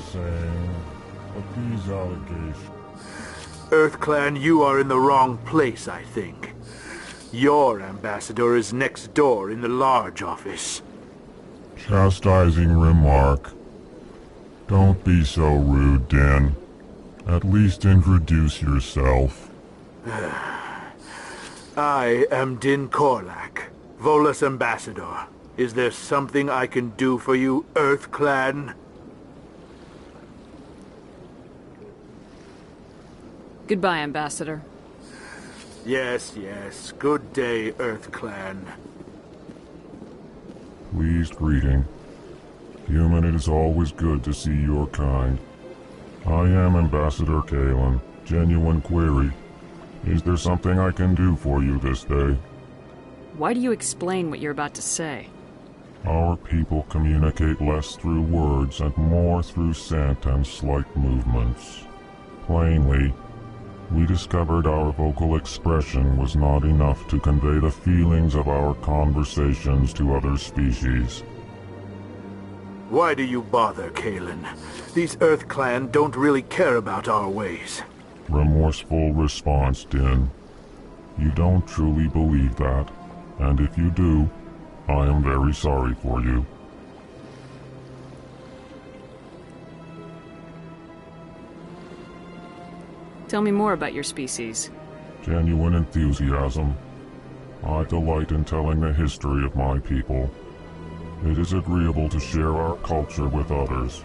saying, but these allegations... EarthClan, you are in the wrong place, I think. Your ambassador is next door in the large office. Chastising remark. Don't be so rude, Din. At least introduce yourself. I am Din Korlak, Volus ambassador. Is there something I can do for you, EarthClan? Goodbye, Ambassador. Yes, yes. Good day, EarthClan. Pleased greeting. Human, it is always good to see your kind. I am Ambassador Kalen. Genuine query. Is there something I can do for you this day? Why do you explain what you're about to say? Our people communicate less through words and more through scent and slight movements. Plainly, we discovered our vocal expression was not enough to convey the feelings of our conversations to other species. Why do you bother, Kalen? These EarthClan don't really care about our ways. Remorseful response, Din. You don't truly believe that, and if you do, I am very sorry for you. Tell me more about your species. Genuine enthusiasm. I delight in telling the history of my people. It is agreeable to share our culture with others.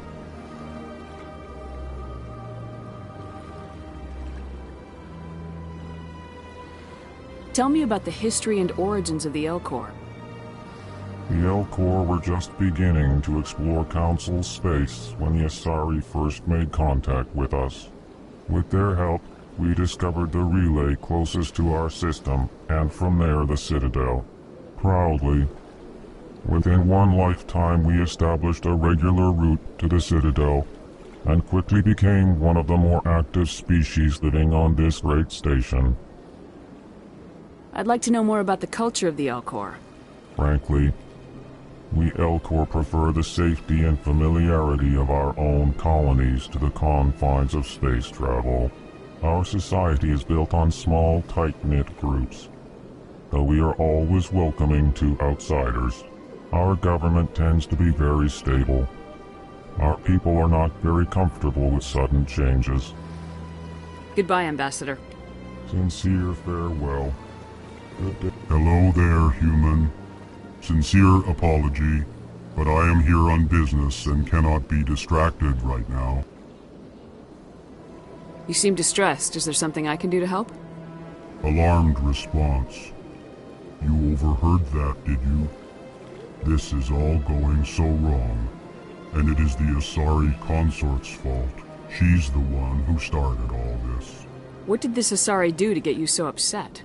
Tell me about the history and origins of the Elcor. The Elcor were just beginning to explore Council space when the Asari first made contact with us. With their help, we discovered the relay closest to our system, and from there the Citadel. Proudly, within one lifetime we established a regular route to the Citadel, and quickly became one of the more active species living on this great station. I'd like to know more about the culture of the Elcor. Frankly, we Elcor prefer the safety and familiarity of our own colonies to the confines of space travel. Our society is built on small, tight-knit groups, though we are always welcoming to outsiders. Our government tends to be very stable. Our people are not very comfortable with sudden changes. Goodbye, Ambassador. Sincere farewell. Good day. Hello there, human. Sincere apology, but I am here on business and cannot be distracted right now. You seem distressed. Is there something I can do to help? Alarmed response. You overheard that, did you? This is all going so wrong, and it is the Asari consort's fault. She's the one who started all this. What did this Asari do to get you so upset?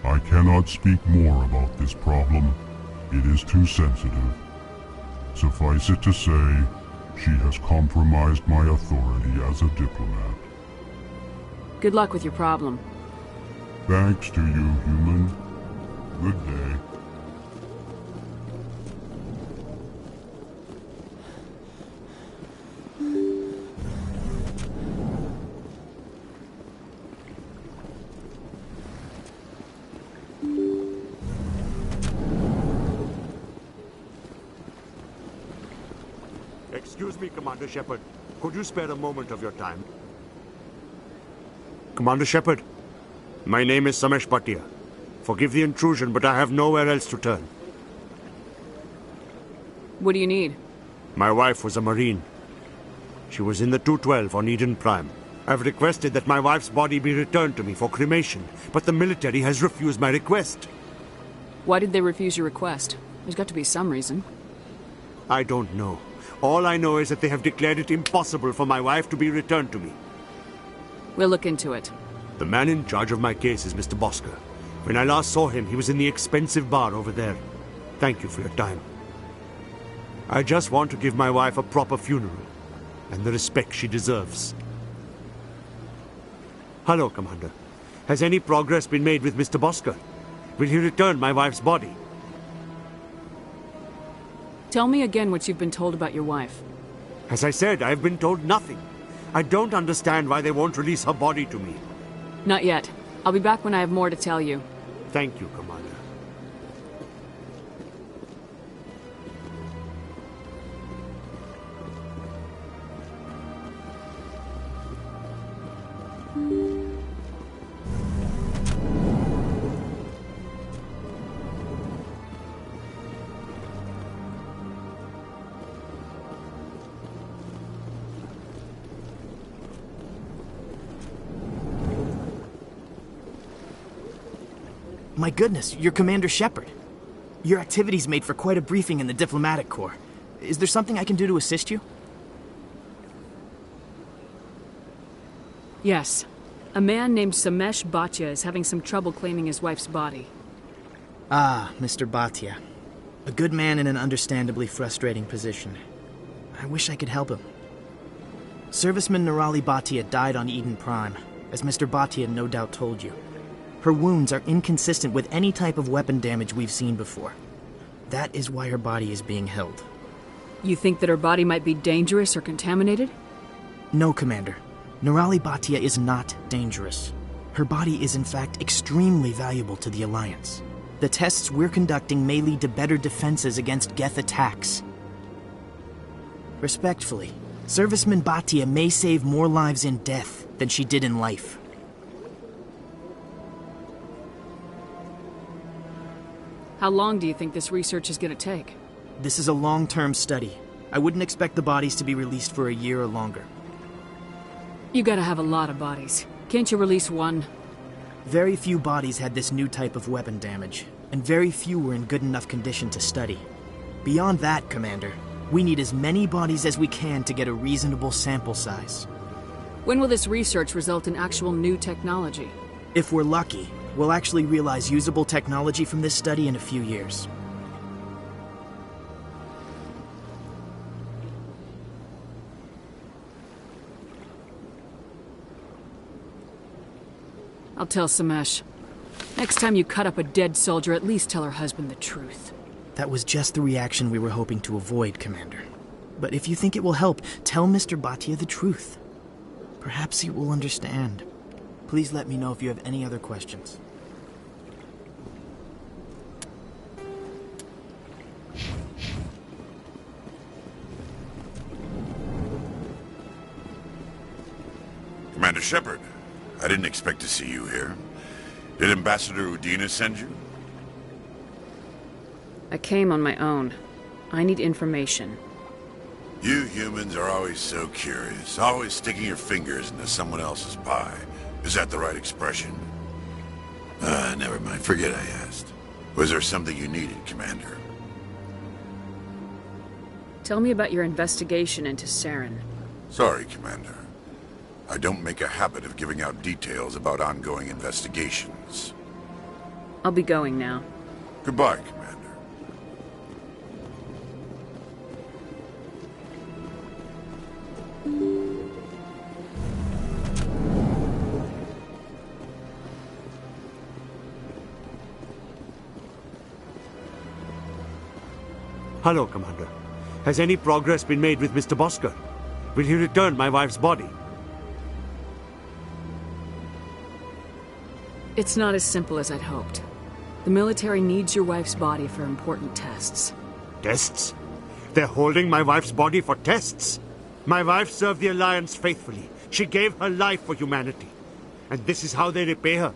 I cannot speak more about this problem. It is too sensitive. Suffice it to say, she has compromised my authority as a diplomat. Good luck with your problem. Thanks to you, human. Good day. Excuse me, Commander Shepard. Could you spare a moment of your time? Commander Shepard, my name is Samesh Bhatia. Forgive the intrusion, but I have nowhere else to turn. What do you need? My wife was a Marine. She was in the 212 on Eden Prime. I've requested that my wife's body be returned to me for cremation, but the military has refused my request. Why did they refuse your request? There's got to be some reason. I don't know. All I know is that they have declared it impossible for my wife to be returned to me. We'll look into it. The man in charge of my case is Mr. Bosker. When I last saw him, he was in the expensive bar over there. Thank you for your time. I just want to give my wife a proper funeral, and the respect she deserves. Hello, Commander. Has any progress been made with Mr. Bosker? Will he return my wife's body? Tell me again what you've been told about your wife. As I said, I've been told nothing. I don't understand why they won't release her body to me. Not yet. I'll be back when I have more to tell you. Thank you, Commander. My goodness, you're Commander Shepard. Your activities made for quite a briefing in the Diplomatic Corps. Is there something I can do to assist you? Yes. A man named Samesh Bhatia is having some trouble claiming his wife's body. Ah, Mr. Bhatia. A good man in an understandably frustrating position. I wish I could help him. Serviceman Nirali Bhatia died on Eden Prime, as Mr. Bhatia no doubt told you. Her wounds are inconsistent with any type of weapon damage we've seen before. That is why her body is being held. You think that her body might be dangerous or contaminated? No, Commander. Nirali Bhatia is not dangerous. Her body is in fact extremely valuable to the Alliance. The tests we're conducting may lead to better defenses against Geth attacks. Respectfully, Serviceman Bhatia may save more lives in death than she did in life. How long do you think this research is going to take? This is a long-term study. I wouldn't expect the bodies to be released for a year or longer. You gotta have a lot of bodies. Can't you release one? Very few bodies had this new type of weapon damage, and very few were in good enough condition to study. Beyond that, Commander, we need as many bodies as we can to get a reasonable sample size. When will this research result in actual new technology? If we're lucky, we'll actually realize usable technology from this study in a few years. I'll tell Samesh. Next time you cut up a dead soldier, at least tell her husband the truth. That was just the reaction we were hoping to avoid, Commander. But if you think it will help, tell Mr. Bhatia the truth. Perhaps he will understand. Please let me know if you have any other questions. Commander Shepard, I didn't expect to see you here. Did Ambassador Udina send you? I came on my own. I need information. You humans are always so curious, always sticking your fingers into someone else's pie. Is that the right expression? Never mind. Forget I asked. Was there something you needed, Commander? Tell me about your investigation into Saren. Sorry, Commander. I don't make a habit of giving out details about ongoing investigations. I'll be going now. Goodbye, Commander. Hello, Commander. Has any progress been made with Mr. Bosker? Will he return my wife's body? It's not as simple as I'd hoped. The military needs your wife's body for important tests. Tests? They're holding my wife's body for tests? My wife served the Alliance faithfully. She gave her life for humanity. And this is how they repay her.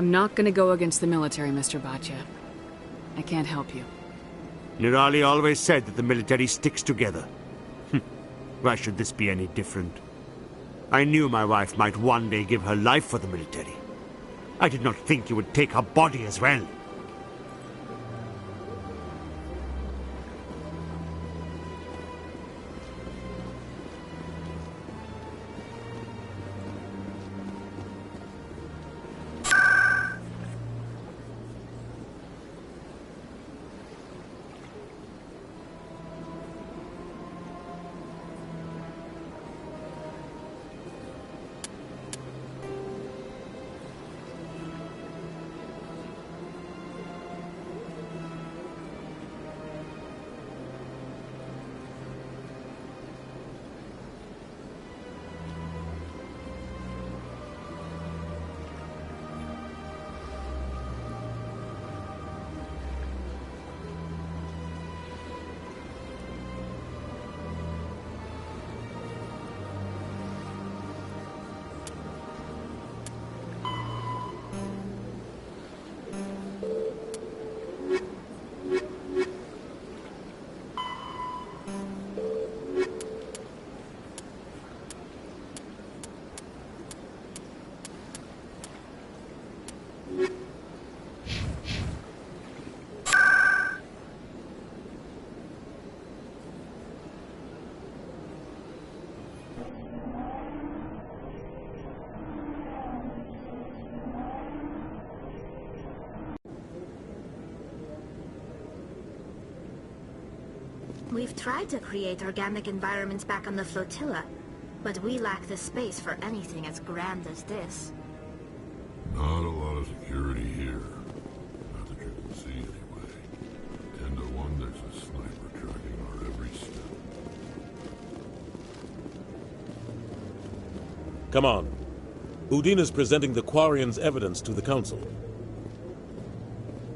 I'm not gonna go against the military, Mr. Bhatia. I can't help you. Nirali always said that the military sticks together. Why should this be any different? I knew my wife might one day give her life for the military. I did not think you would take her body as well. We've tried to create organic environments back on the flotilla, but we lack the space for anything as grand as this. Not a lot of security here. Not that you can see anyway. 10 to 1, there's a sniper tracking our every step. Come on. Udina's presenting the Quarians' evidence to the Council.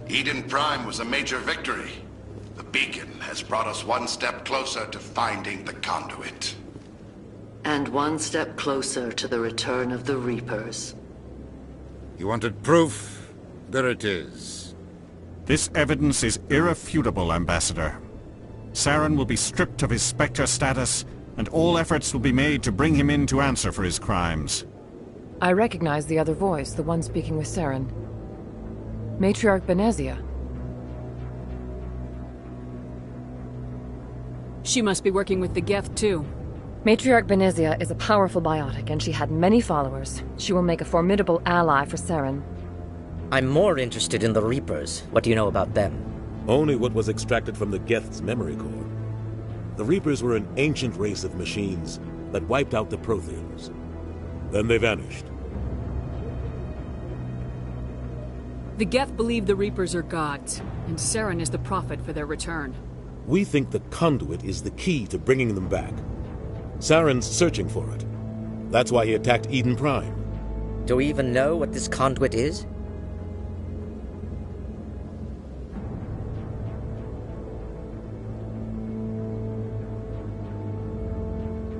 Eden Prime was a major victory. The beacon has brought us one step closer to finding the conduit. And one step closer to the return of the Reapers. You wanted proof? There it is. This evidence is irrefutable, Ambassador. Saren will be stripped of his Spectre status, and all efforts will be made to bring him in to answer for his crimes. I recognize the other voice, the one speaking with Saren. Matriarch Benezia. She must be working with the Geth, too. Matriarch Benezia is a powerful biotic, and she had many followers. She will make a formidable ally for Saren. I'm more interested in the Reapers. What do you know about them? Only what was extracted from the Geth's memory core. The Reapers were an ancient race of machines that wiped out the Protheans. Then they vanished. The Geth believe the Reapers are gods, and Saren is the prophet for their return. We think the conduit is the key to bringing them back. Saren's searching for it. That's why he attacked Eden Prime. Do we even know what this conduit is?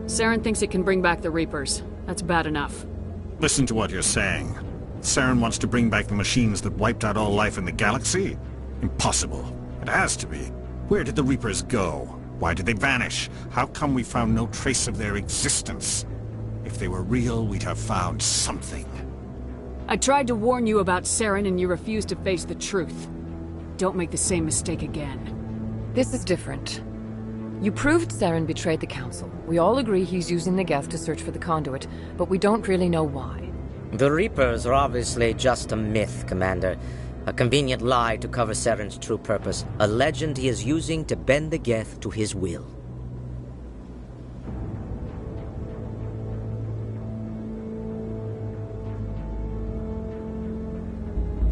Saren thinks it can bring back the Reapers. That's bad enough. Listen to what you're saying. Saren wants to bring back the machines that wiped out all life in the galaxy? Impossible. It has to be. Where did the Reapers go? Why did they vanish? How come we found no trace of their existence? If they were real, we'd have found something. I tried to warn you about Saren and you refused to face the truth. Don't make the same mistake again. This is different. You proved Saren betrayed the Council. We all agree he's using the Geth to search for the conduit, but we don't really know why. The Reapers are obviously just a myth, Commander. A convenient lie to cover Saren's true purpose. A legend he is using to bend the Geth to his will.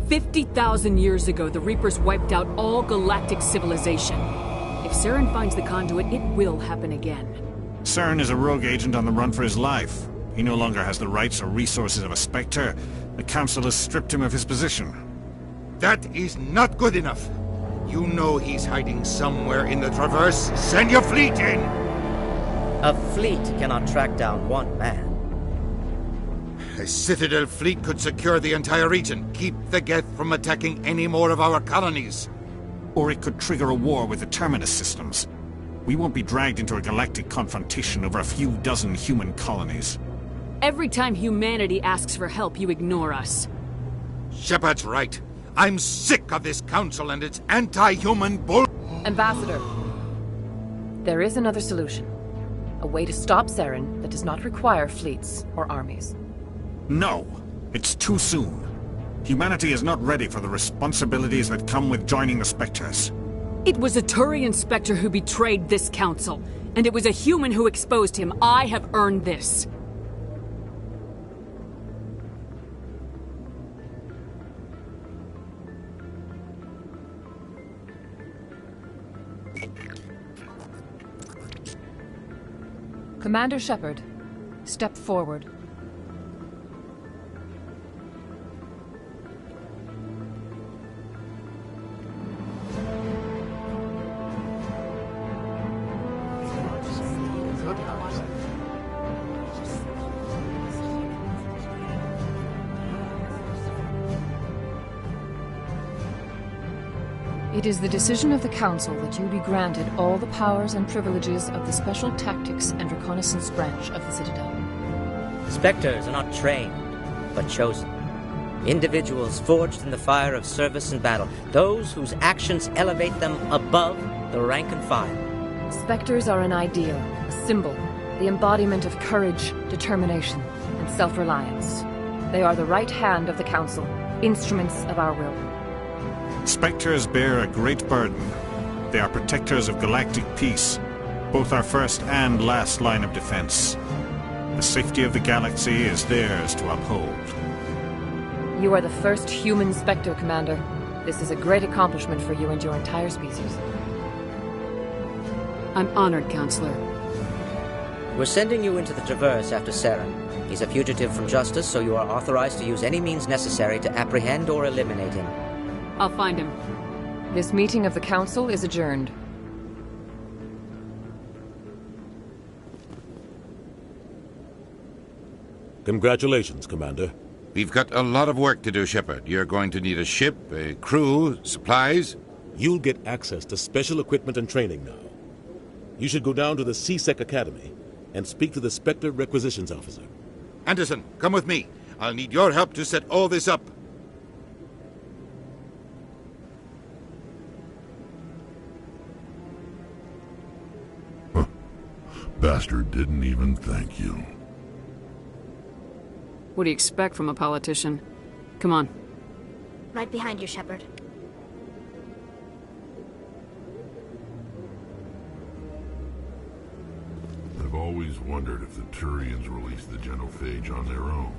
"50,000 years ago, the Reapers wiped out all galactic civilization. If Saren finds the conduit, it will happen again." Saren is a rogue agent on the run for his life. He no longer has the rights or resources of a Spectre. The Council has stripped him of his position. That is not good enough. You know he's hiding somewhere in the Traverse. Send your fleet in! A fleet cannot track down one man. The Citadel fleet could secure the entire region, keep the Geth from attacking any more of our colonies. Or it could trigger a war with the Terminus systems. We won't be dragged into a galactic confrontation over a few dozen human colonies. Every time humanity asks for help, you ignore us. Shepard's right. I'm sick of this council and its anti-human bull... Ambassador, there is another solution. A way to stop Saren that does not require fleets or armies. No! It's too soon. Humanity is not ready for the responsibilities that come with joining the Spectres. It was a Turian Spectre who betrayed this council, and it was a human who exposed him. I have earned this. Commander Shepard, step forward. It is the decision of the Council that you be granted all the powers and privileges of the Special Tactics and Reconnaissance branch of the Citadel. Spectres are not trained, but chosen. Individuals forged in the fire of service and battle. Those whose actions elevate them above the rank and file. Spectres are an ideal, a symbol, the embodiment of courage, determination, and self-reliance. They are the right hand of the Council, instruments of our will. Spectres bear a great burden. They are protectors of galactic peace, both our first and last line of defense. The safety of the galaxy is theirs to uphold. You are the first human Spectre, Commander. This is a great accomplishment for you and your entire species. I'm honored, Counselor. We're sending you into the Traverse after Saren. He's a fugitive from justice, so you are authorized to use any means necessary to apprehend or eliminate him. I'll find him. This meeting of the Council is adjourned. Congratulations, Commander. We've got a lot of work to do, Shepard. You're going to need a ship, a crew, supplies. You'll get access to special equipment and training now. You should go down to the C-Sec Academy and speak to the Spectre Requisitions Officer. Anderson, come with me. I'll need your help to set all this up. Bastard didn't even thank you. What do you expect from a politician? Come on. Right behind you, Shepard. I've always wondered if the Turians released the genophage on their own,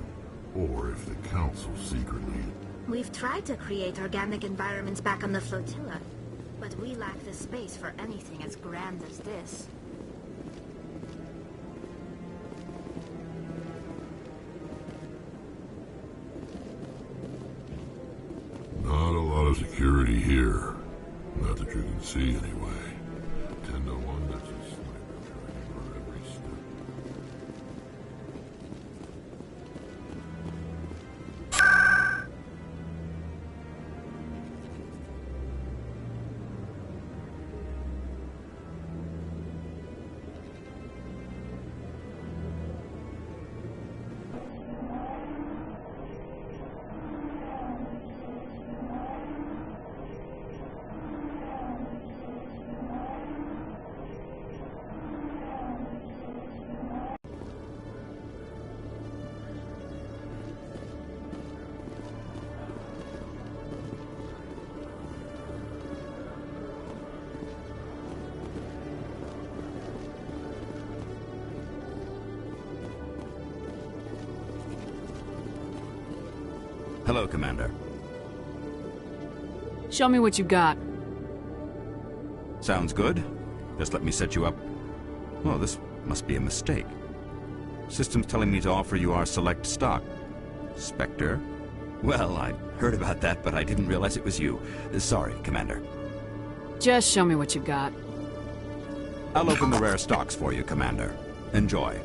or if the Council secretly... We've tried to create organic environments back on the flotilla, but we lack the space for anything as grand as this. Not a lot of security here. Not that you can see, anyway. 10 to 1, that's a sniper tracking for every step. Hello, Commander. Show me what you got. Sounds good. Just let me set you up. Well, this must be a mistake. System's telling me to offer you our select stock. Spectre? Well, I heard about that, but I didn't realize it was you. Sorry, Commander. Just show me what you got. I'll open the rare stocks for you, Commander. Enjoy.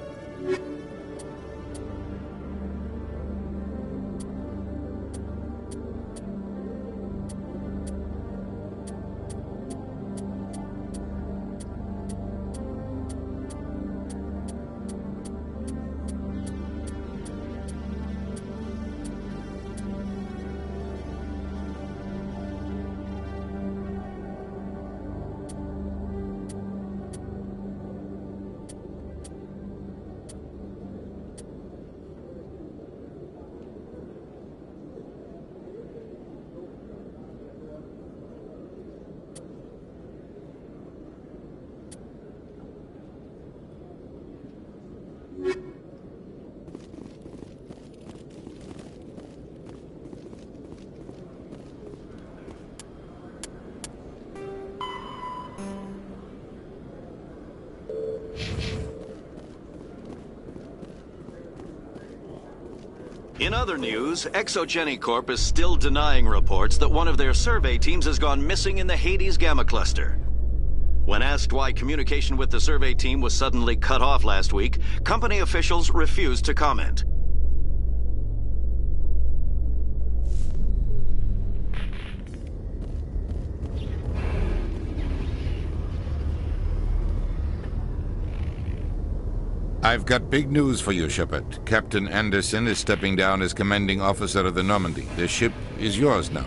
In other news, Exogeny Corp is still denying reports that one of their survey teams has gone missing in the Hades Gamma Cluster. When asked why communication with the survey team was suddenly cut off last week, company officials refused to comment. I've got big news for you, Shepard. Captain Anderson is stepping down as commanding officer of the Normandy. The ship is yours now.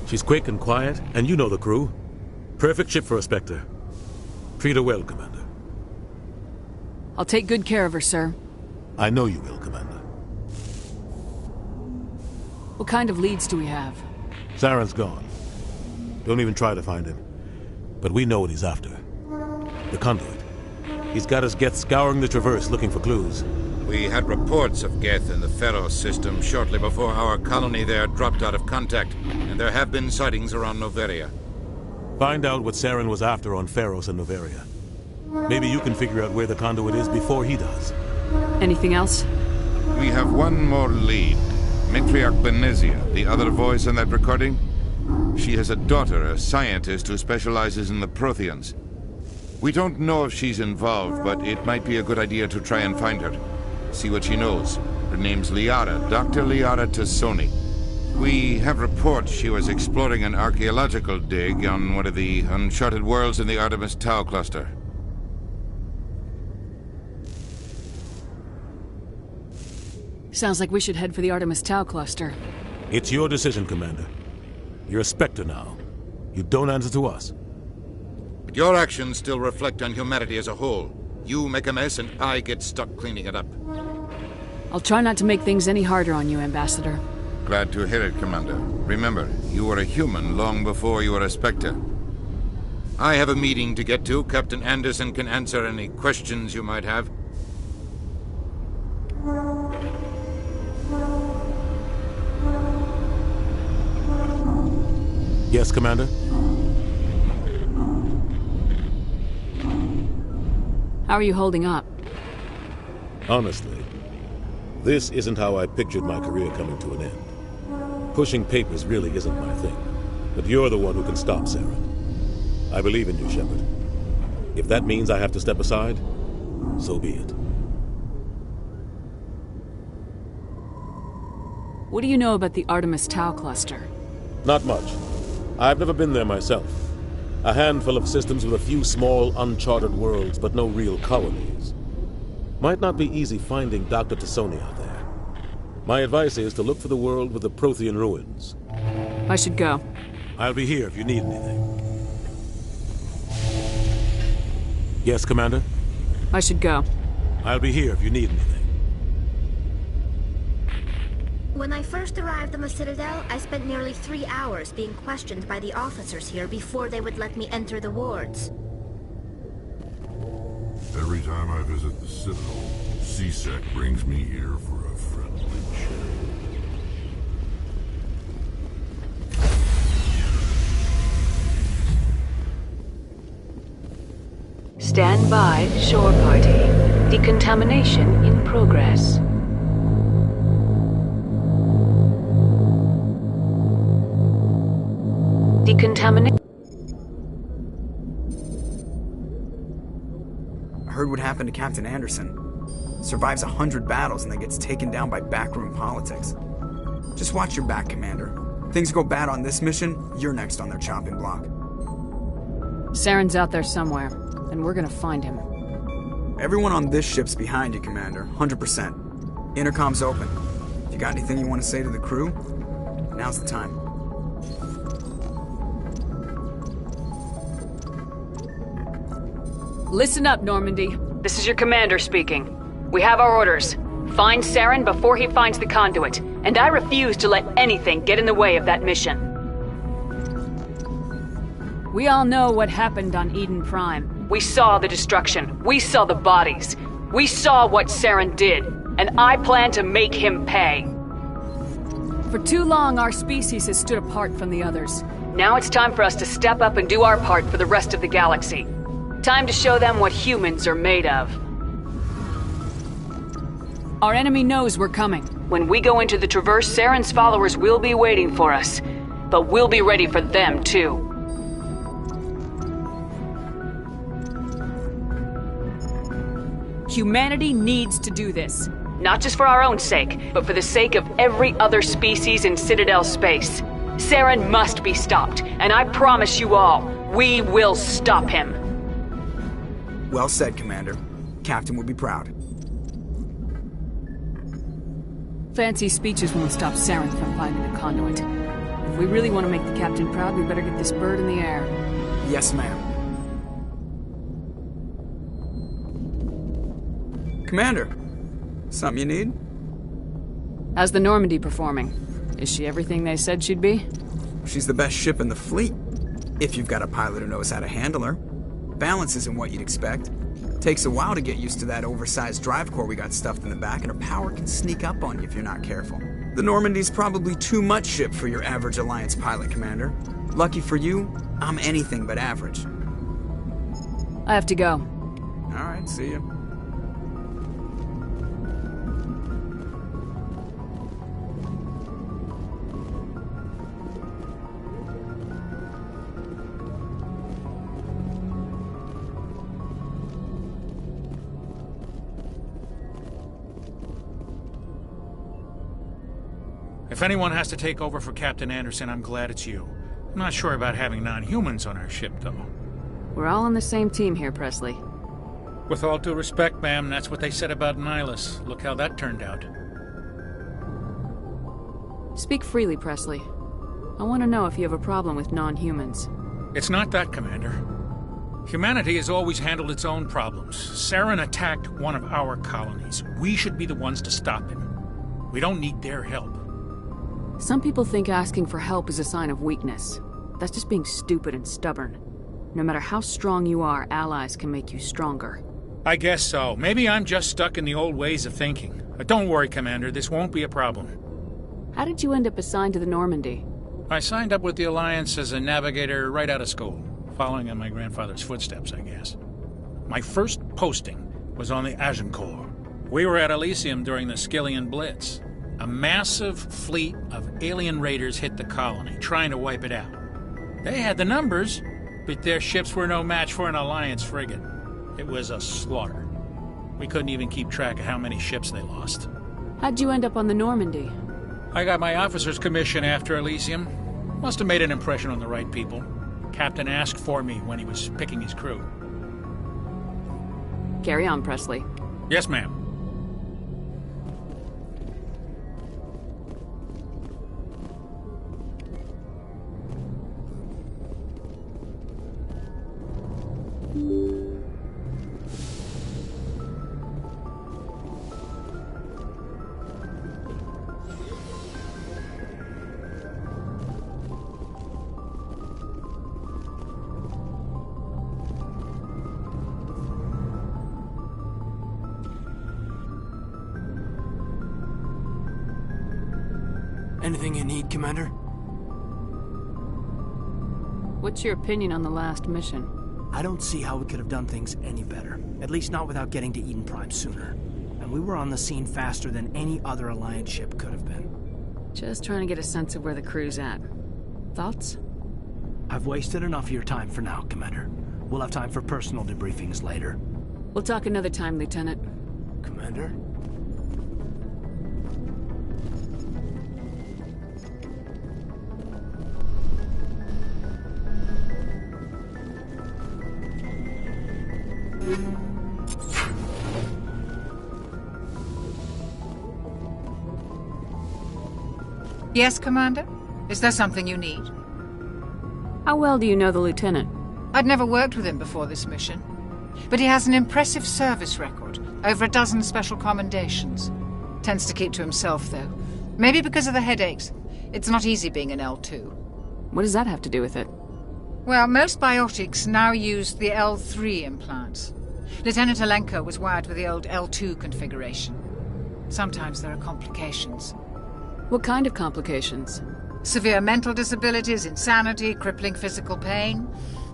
She's quick and quiet, and you know the crew. Perfect ship for a Spectre. Treat her well, Commander. I'll take good care of her, sir. I know you will, Commander. What kind of leads do we have? Saren's gone. Don't even try to find him. But we know what he's after. The conduit. He's got his Geth scouring the Traverse looking for clues. We had reports of Geth in the Pharos system shortly before our colony there dropped out of contact, and there have been sightings around Noveria. Find out what Saren was after on Pharos and Noveria. Maybe you can figure out where the conduit is before he does. Anything else? We have one more lead. Matriarch Benezia, the other voice in that recording. She has a daughter, a scientist who specializes in the Protheans. We don't know if she's involved, but it might be a good idea to try and find her. See what she knows. Her name's Liara, Dr. Liara Tassoni. We have reports she was exploring an archaeological dig on one of the uncharted worlds in the Artemis Tau cluster. Sounds like we should head for the Artemis Tau cluster. It's your decision, Commander. You're a Spectre now. You don't answer to us. But your actions still reflect on humanity as a whole. You make a mess and I get stuck cleaning it up. I'll try not to make things any harder on you, Ambassador. Glad to hear it, Commander. Remember, you were a human long before you were a Spectre. I have a meeting to get to. Captain Anderson can answer any questions you might have. Yes, Commander? How are you holding up? Honestly, this isn't how I pictured my career coming to an end. Pushing papers really isn't my thing. But you're the one who can stop Saren. I believe in you, Shepard. If that means I have to step aside, so be it. What do you know about the Artemis Tau cluster? Not much. I've never been there myself. A handful of systems with a few small, uncharted worlds, but no real colonies. Might not be easy finding Dr. Tassoni out there. My advice is to look for the world with the Prothean ruins. I should go. I'll be here if you need anything. Yes, Commander? I should go. I'll be here if you need anything. When I first arrived on the Citadel, I spent nearly 3 hours being questioned by the officers here before they would let me enter the wards. Every time I visit the Citadel, C-Sec brings me here for a friendly chat. Stand by, shore party. Decontamination in progress. Decontamination. I heard what happened to Captain Anderson. Survives 100 battles and then gets taken down by backroom politics. Just watch your back, Commander. Things go bad on this mission, you're next on their chopping block. Saren's out there somewhere, and we're gonna find him. Everyone on this ship's behind you, Commander. 100%. Intercom's open. If you got anything you want to say to the crew, now's the time. Listen up, Normandy. This is your commander speaking. We have our orders. Find Saren before he finds the conduit, and I refuse to let anything get in the way of that mission. We all know what happened on Eden Prime. We saw the destruction. We saw the bodies. We saw what Saren did, and I plan to make him pay. For too long, our species has stood apart from the others. Now it's time for us to step up and do our part for the rest of the galaxy. Time to show them what humans are made of. Our enemy knows we're coming. When we go into the Traverse, Saren's followers will be waiting for us. But we'll be ready for them, too. Humanity needs to do this. Not just for our own sake, but for the sake of every other species in Citadel space. Saren must be stopped, and I promise you all, we will stop him. Well said, Commander. Captain will be proud. Fancy speeches won't stop Saren from finding the conduit. If we really want to make the captain proud, we better get this bird in the air. Yes, ma'am. Commander, something you need? How's the Normandy performing? Is she everything they said she'd be? She's the best ship in the fleet. If you've got a pilot who knows how to handle her. Balance isn't what you'd expect. Takes a while to get used to that oversized drive core we got stuffed in the back, and her power can sneak up on you if you're not careful. The Normandy's probably too much ship for your average Alliance pilot, Commander. Lucky for you, I'm anything but average. I have to go. All right, see you. If anyone has to take over for Captain Anderson, I'm glad it's you. I'm not sure about having non-humans on our ship, though. We're all on the same team here, Presley. With all due respect, ma'am, that's what they said about Nihilus. Look how that turned out. Speak freely, Presley. I want to know if you have a problem with non-humans. It's not that, Commander. Humanity has always handled its own problems. Saren attacked one of our colonies. We should be the ones to stop him. We don't need their help. Some people think asking for help is a sign of weakness. That's just being stupid and stubborn. No matter how strong you are, allies can make you stronger. I guess so. Maybe I'm just stuck in the old ways of thinking. But don't worry, Commander, this won't be a problem. How did you end up assigned to the Normandy? I signed up with the Alliance as a navigator right out of school, following in my grandfather's footsteps, I guess. My first posting was on the Agincourt. We were at Elysium during the Skillian Blitz. A massive fleet of alien raiders hit the colony, trying to wipe it out. They had the numbers, but their ships were no match for an Alliance frigate. It was a slaughter. We couldn't even keep track of how many ships they lost. How'd you end up on the Normandy? I got my officer's commission after Elysium. Must have made an impression on the right people. Captain asked for me when he was picking his crew. Carry on, Presley. Yes, ma'am. Anything you need, Commander? What's your opinion on the last mission? I don't see how we could have done things any better. At least not without getting to Eden Prime sooner. And we were on the scene faster than any other Alliance ship could have been. Just trying to get a sense of where the crew's at. Thoughts? I've wasted enough of your time for now, Commander. We'll have time for personal debriefings later. We'll talk another time, Lieutenant. Commander? Yes, Commander? Is there something you need? How well do you know the Lieutenant? I'd never worked with him before this mission. But he has an impressive service record. Over a dozen special commendations. Tends to keep to himself, though. Maybe because of the headaches. It's not easy being an L2. What does that have to do with it? Well, most biotics now use the L3 implants. Lieutenant Alenko was wired with the old L2 configuration. Sometimes there are complications. What kind of complications? Severe mental disabilities, insanity, crippling physical pain.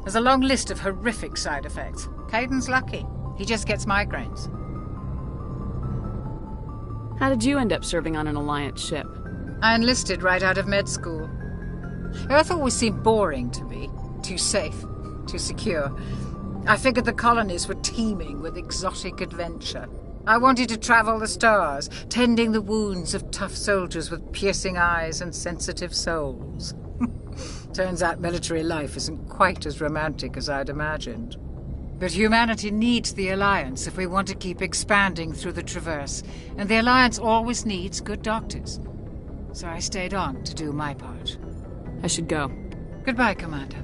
There's a long list of horrific side effects. Caden's lucky. He just gets migraines. How did you end up serving on an Alliance ship? I enlisted right out of med school. Earth always seemed boring to me. Too safe, too secure. I figured the colonies were teeming with exotic adventure. I wanted to travel the stars, tending the wounds of tough soldiers with piercing eyes and sensitive souls. Turns out military life isn't quite as romantic as I'd imagined. But humanity needs the Alliance if we want to keep expanding through the Traverse, and the Alliance always needs good doctors. So I stayed on to do my part. I should go. Goodbye, Commander.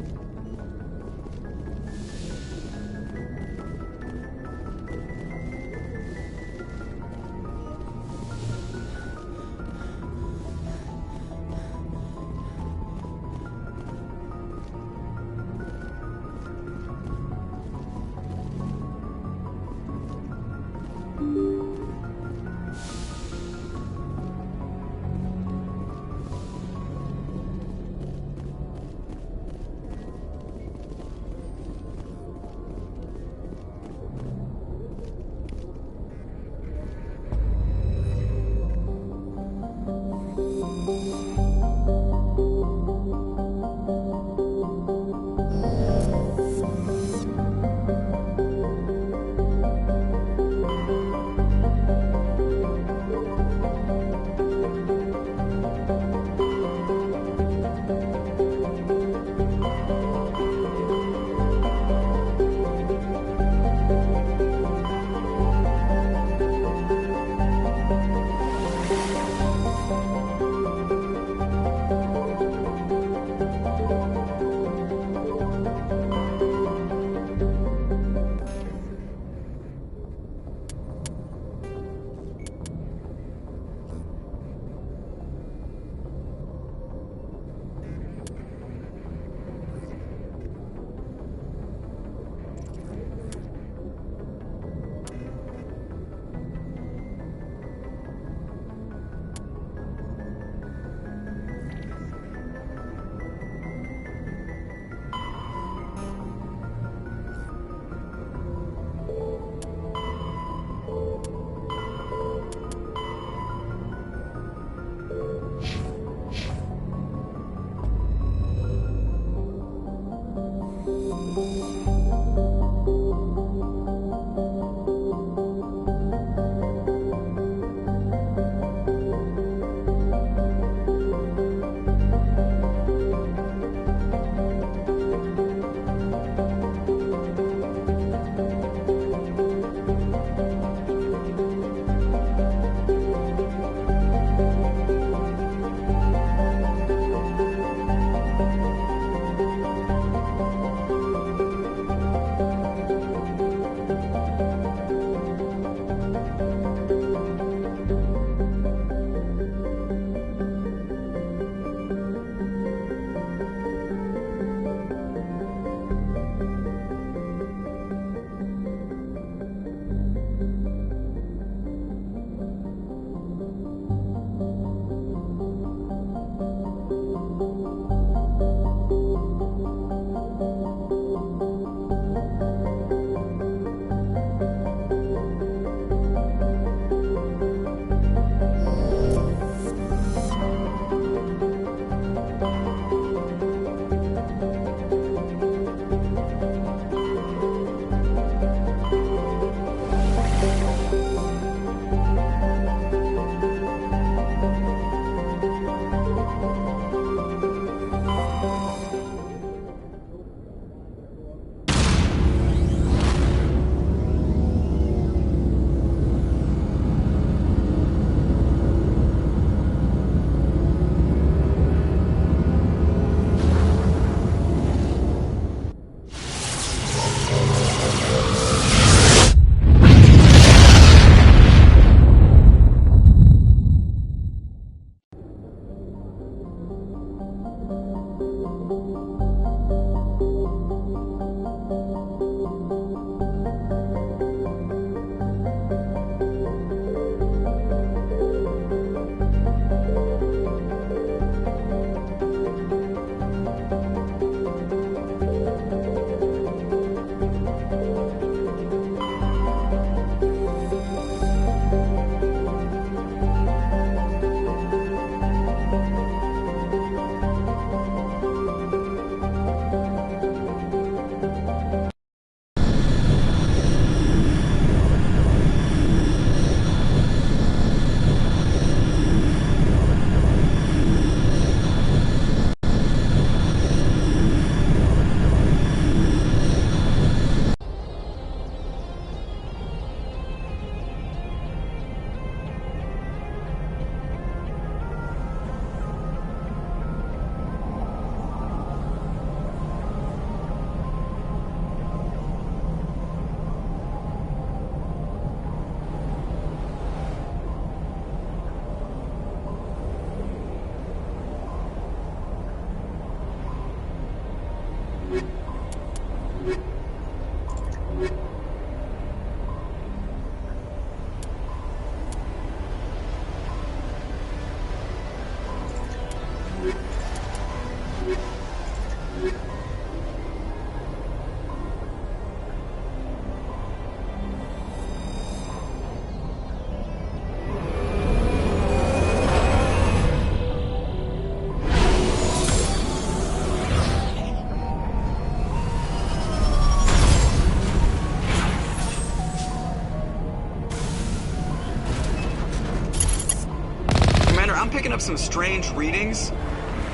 I'm picking up some strange readings.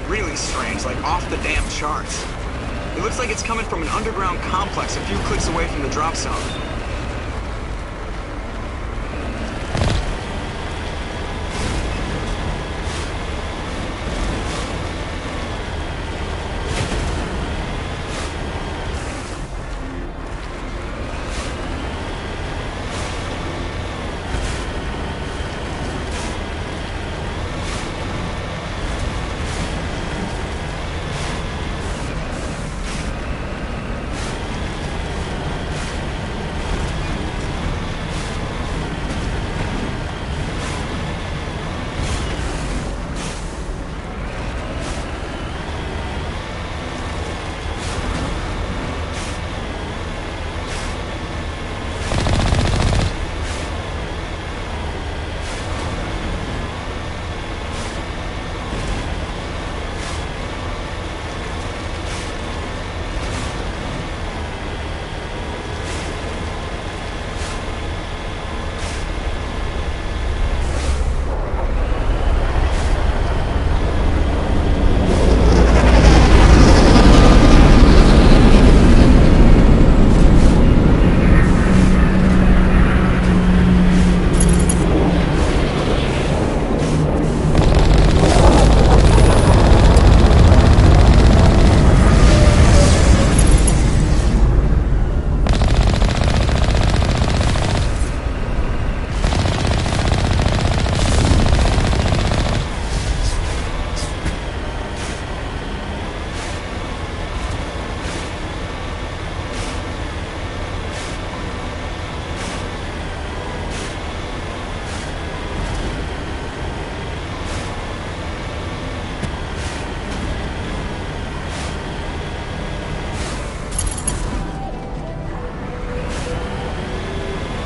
Really strange, like off the damn charts. It looks like it's coming from an underground complex a few clicks away from the drop zone.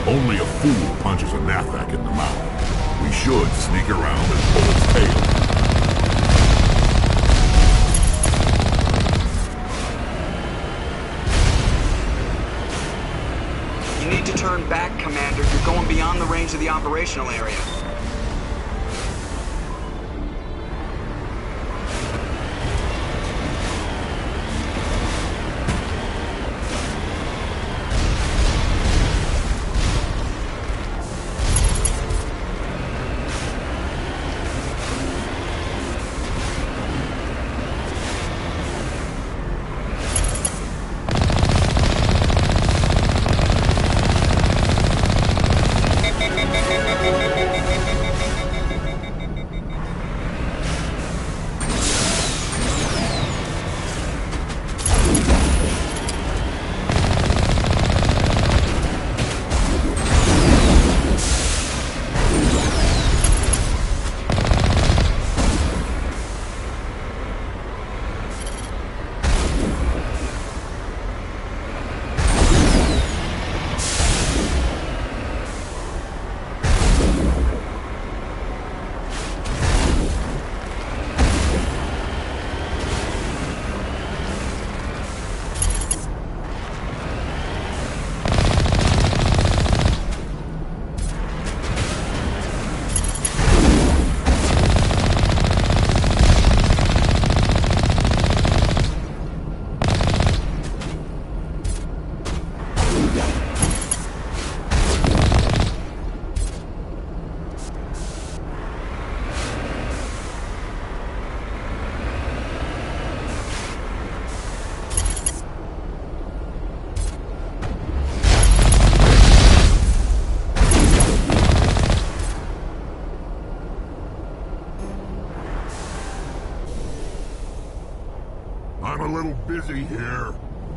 Only a fool punches a Nathak in the mouth. We should sneak around and pull its tail. You need to turn back, Commander. You're going beyond the range of the operational area. I'm a little busy here.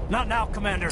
Not now, Commander.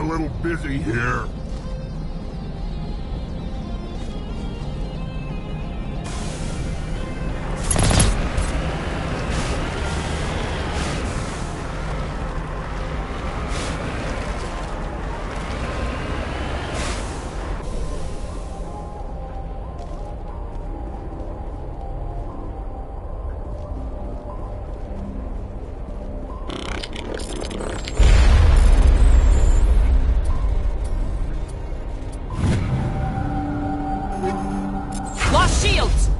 a little busy here. Lost shields!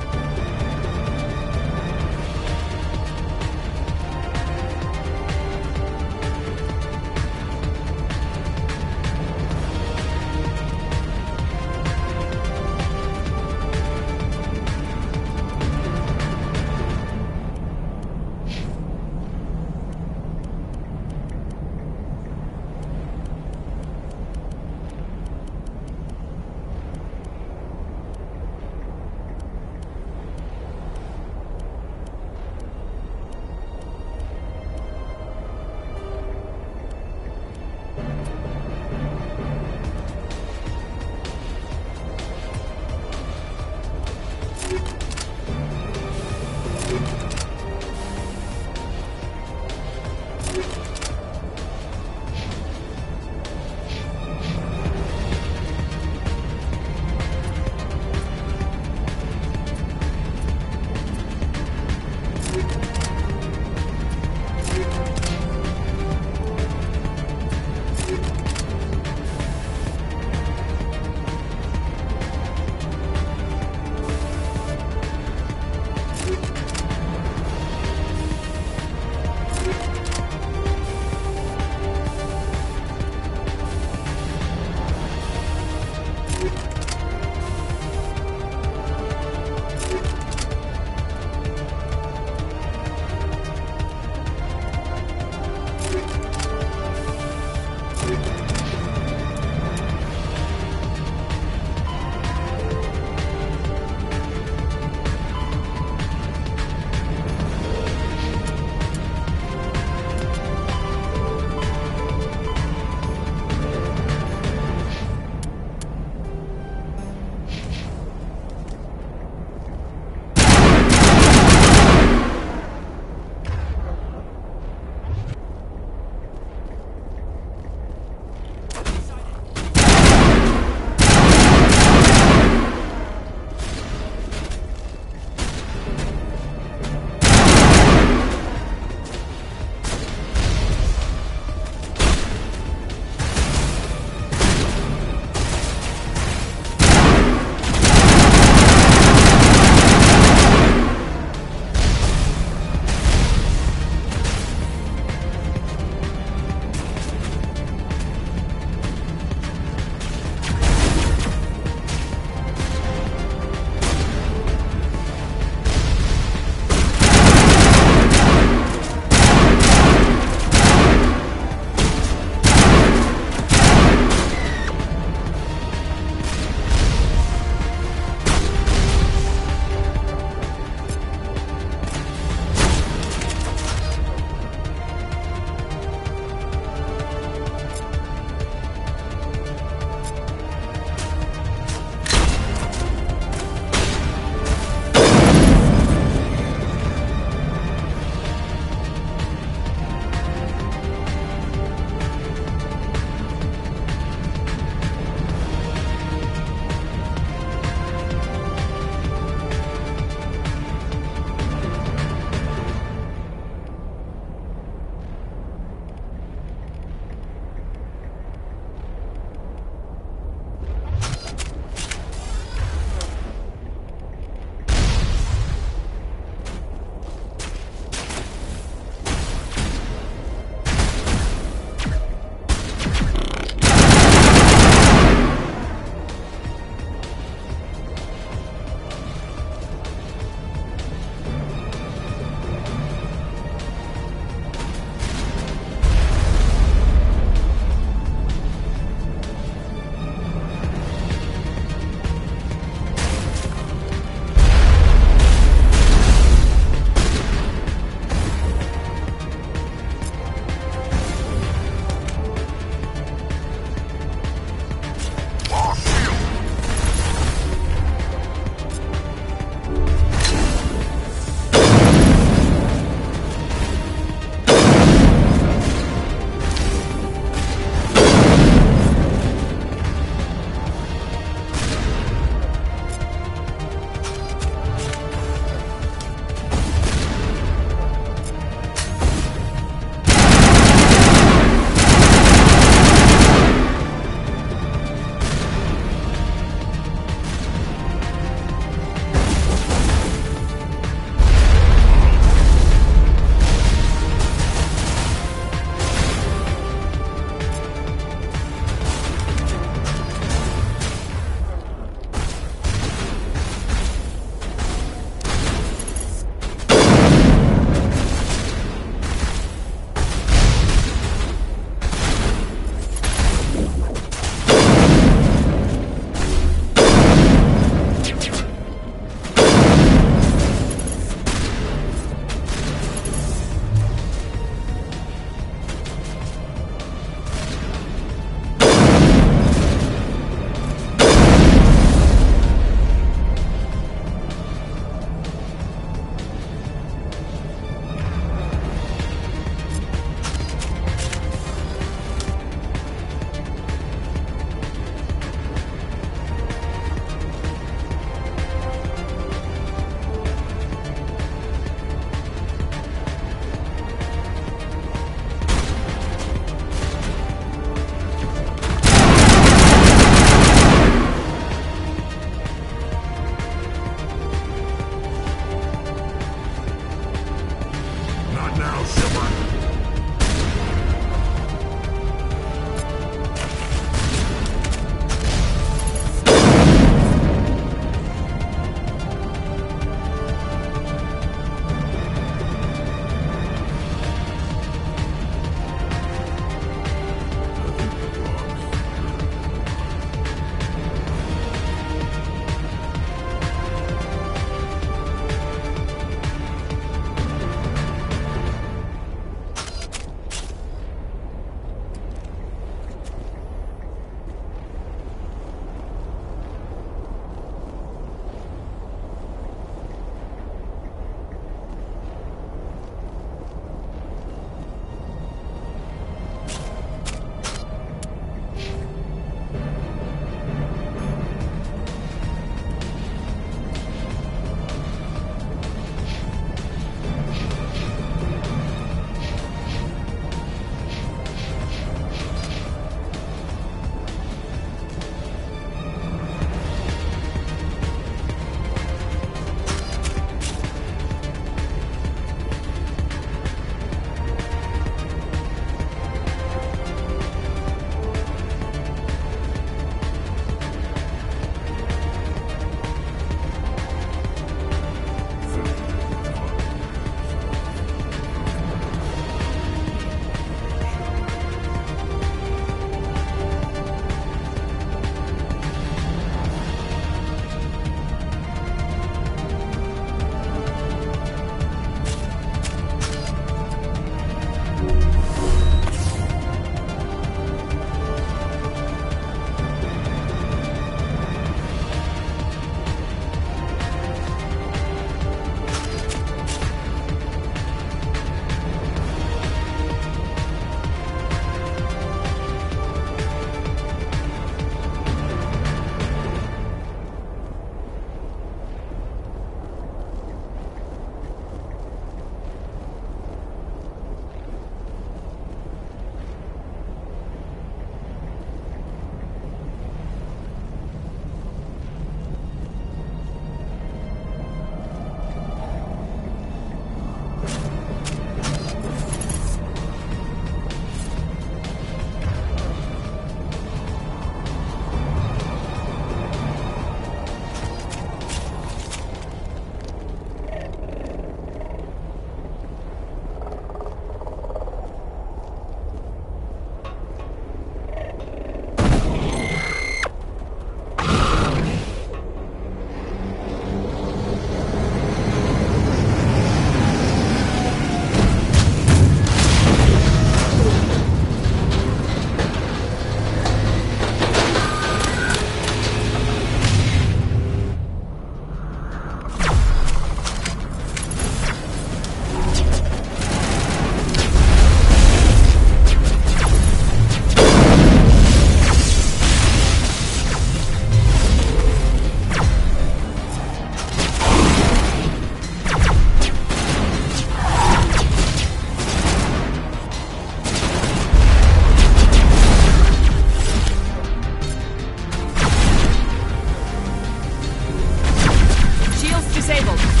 disabled.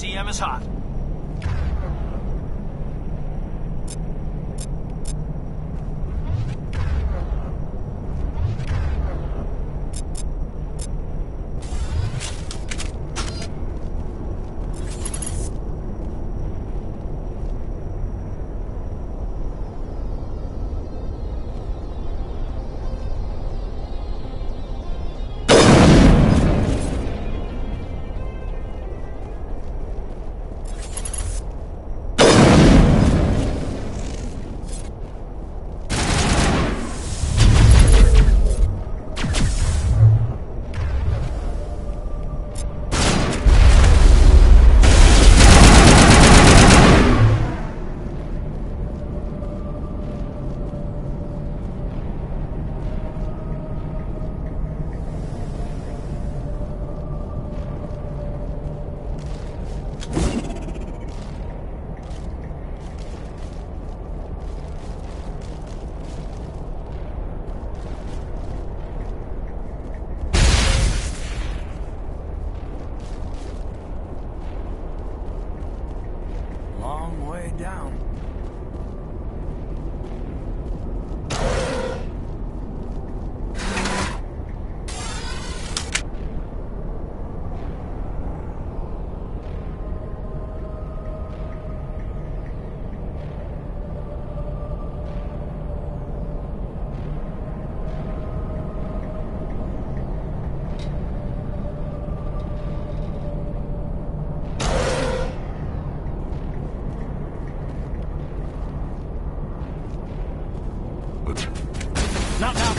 CM is hot. Long way down. Not now.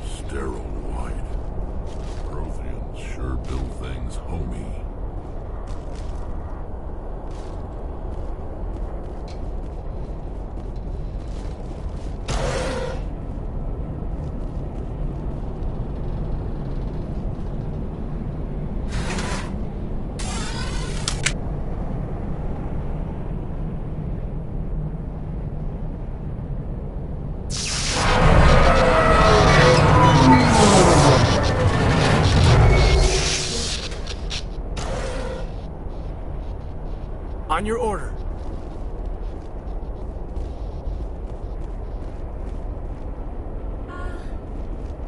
Sterile white. Protheans sure build things homey. On your order.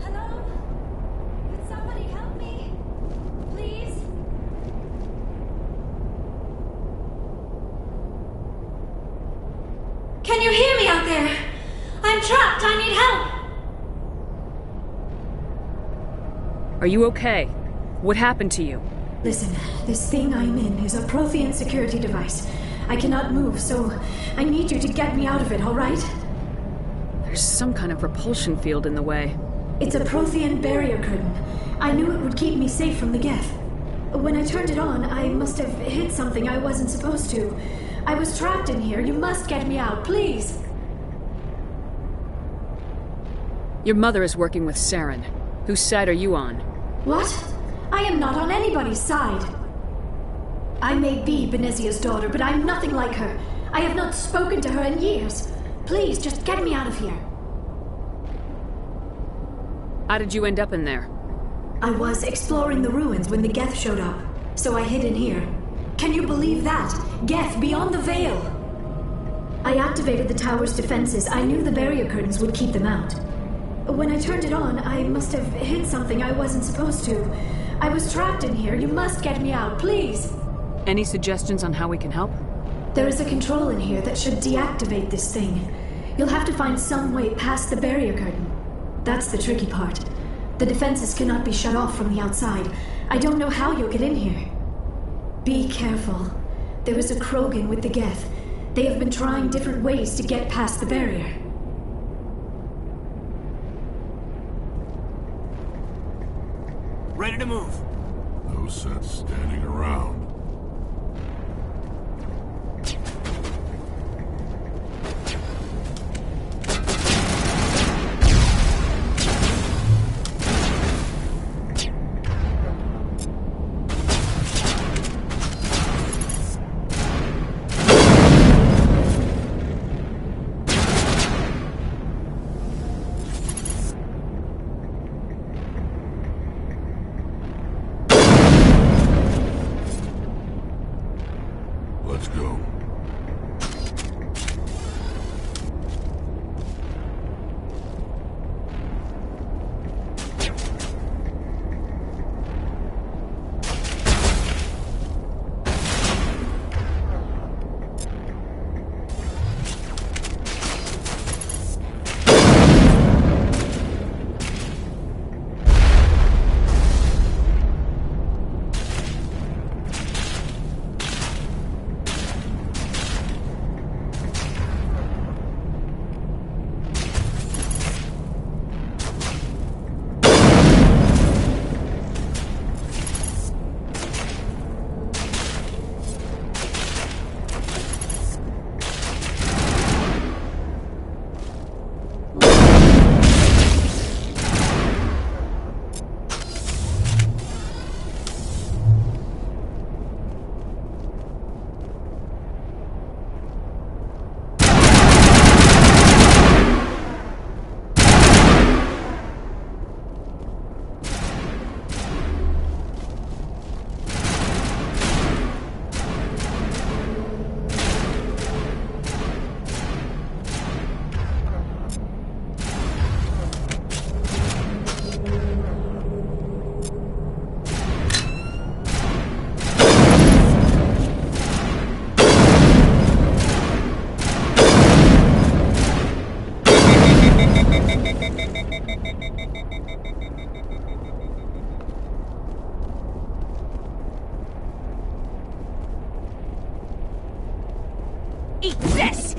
Hello? Could somebody help me? Please? Can you hear me out there? I'm trapped. I need help. Are you okay? What happened to you? Listen, this thing I'm in is a Prothean security device. I cannot move, so I need you to get me out of it, all right? There's some kind of repulsion field in the way. It's a Prothean barrier curtain. I knew it would keep me safe from the Geth. When I turned it on, I must have hit something I wasn't supposed to. I was trapped in here. You must get me out, please. Your mother is working with Saren. Whose side are you on? What? I am not on anybody's side. I may be Benezia's daughter, but I'm nothing like her. I have not spoken to her in years. Please, just get me out of here. How did you end up in there? I was exploring the ruins when the Geth showed up, so I hid in here. Can you believe that? Geth beyond the veil! I activated the tower's defenses. I knew the barrier curtains would keep them out. When I turned it on, I must have hit something I wasn't supposed to. I was trapped in here. You must get me out, please. Any suggestions on how we can help? There is a control in here that should deactivate this thing. You'll have to find some way past the barrier curtain. That's the tricky part. The defenses cannot be shut off from the outside. I don't know how you'll get in here. Be careful. There is a Krogan with the Geth. They have been trying different ways to get past the barrier. Ready to move. No sense standing around. Let's go. Eat this!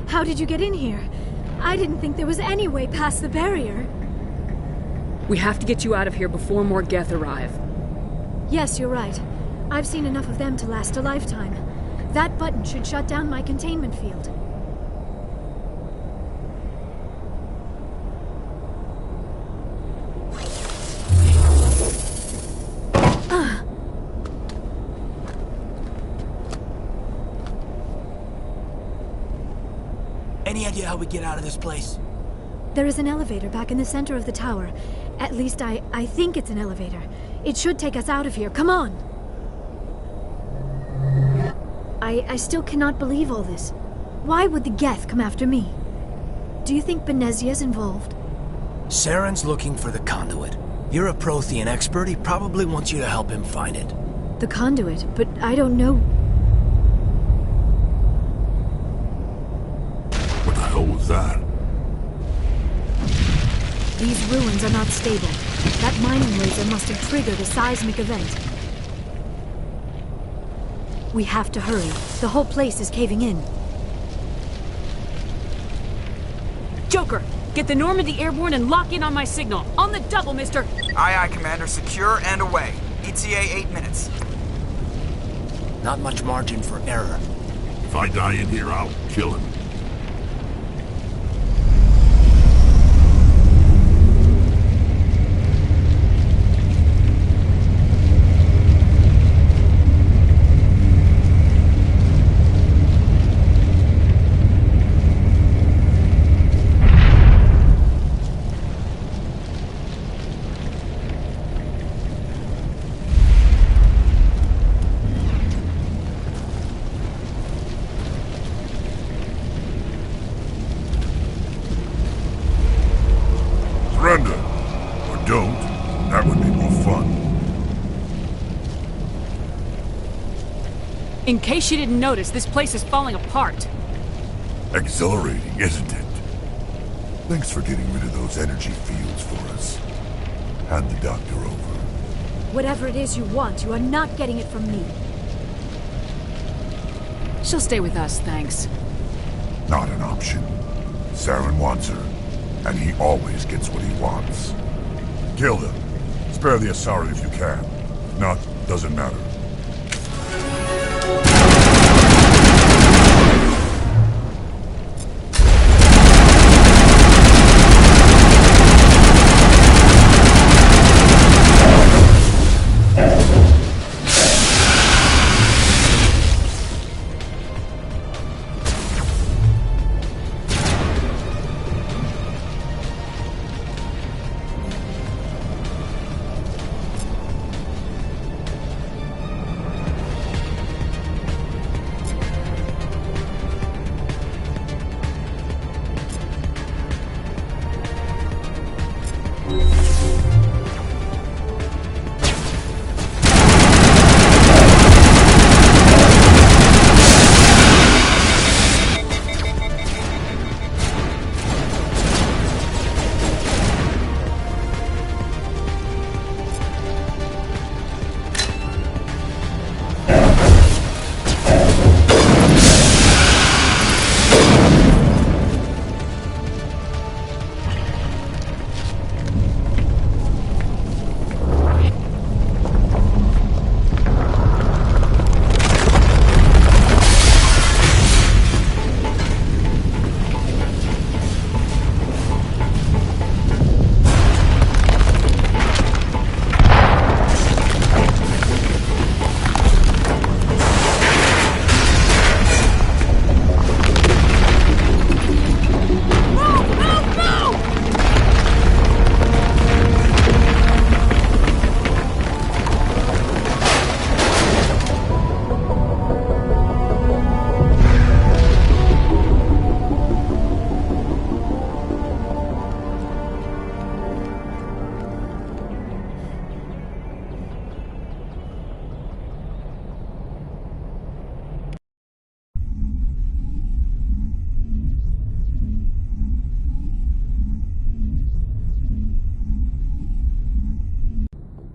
How did you get in here? I didn't think there was any way past the barrier. We have to get you out of here before more Geth arrive. Yes, you're right. I've seen enough of them to last a lifetime. That button should shut down my containment field. Any idea how we get out of this place? There is an elevator back in the center of the tower. At least I think it's an elevator. It should take us out of here. Come on! I still cannot believe all this. Why would the Geth come after me? Do you think Benezia's involved? Saren's looking for the conduit. You're a Prothean expert. He probably wants you to help him find it. The conduit? But I don't know... What the hell was that? These ruins are not stable. That mining laser must have triggered a seismic event. We have to hurry. The whole place is caving in. Joker, get the Normandy airborne and lock in on my signal. On the double, mister! Aye, aye, Commander. Secure and away. ETA 8 minutes. Not much margin for error. If I die in here, I'll kill him. Surrender. Or don't. That would be more fun. In case you didn't notice, this place is falling apart. Exhilarating, isn't it? Thanks for getting rid of those energy fields for us. Hand the doctor over. Whatever it is you want, you are not getting it from me. She'll stay with us, thanks. Not an option. Saren wants her, and he always gets what he wants. Kill them. Spare the Asari if you can. If not, doesn't matter.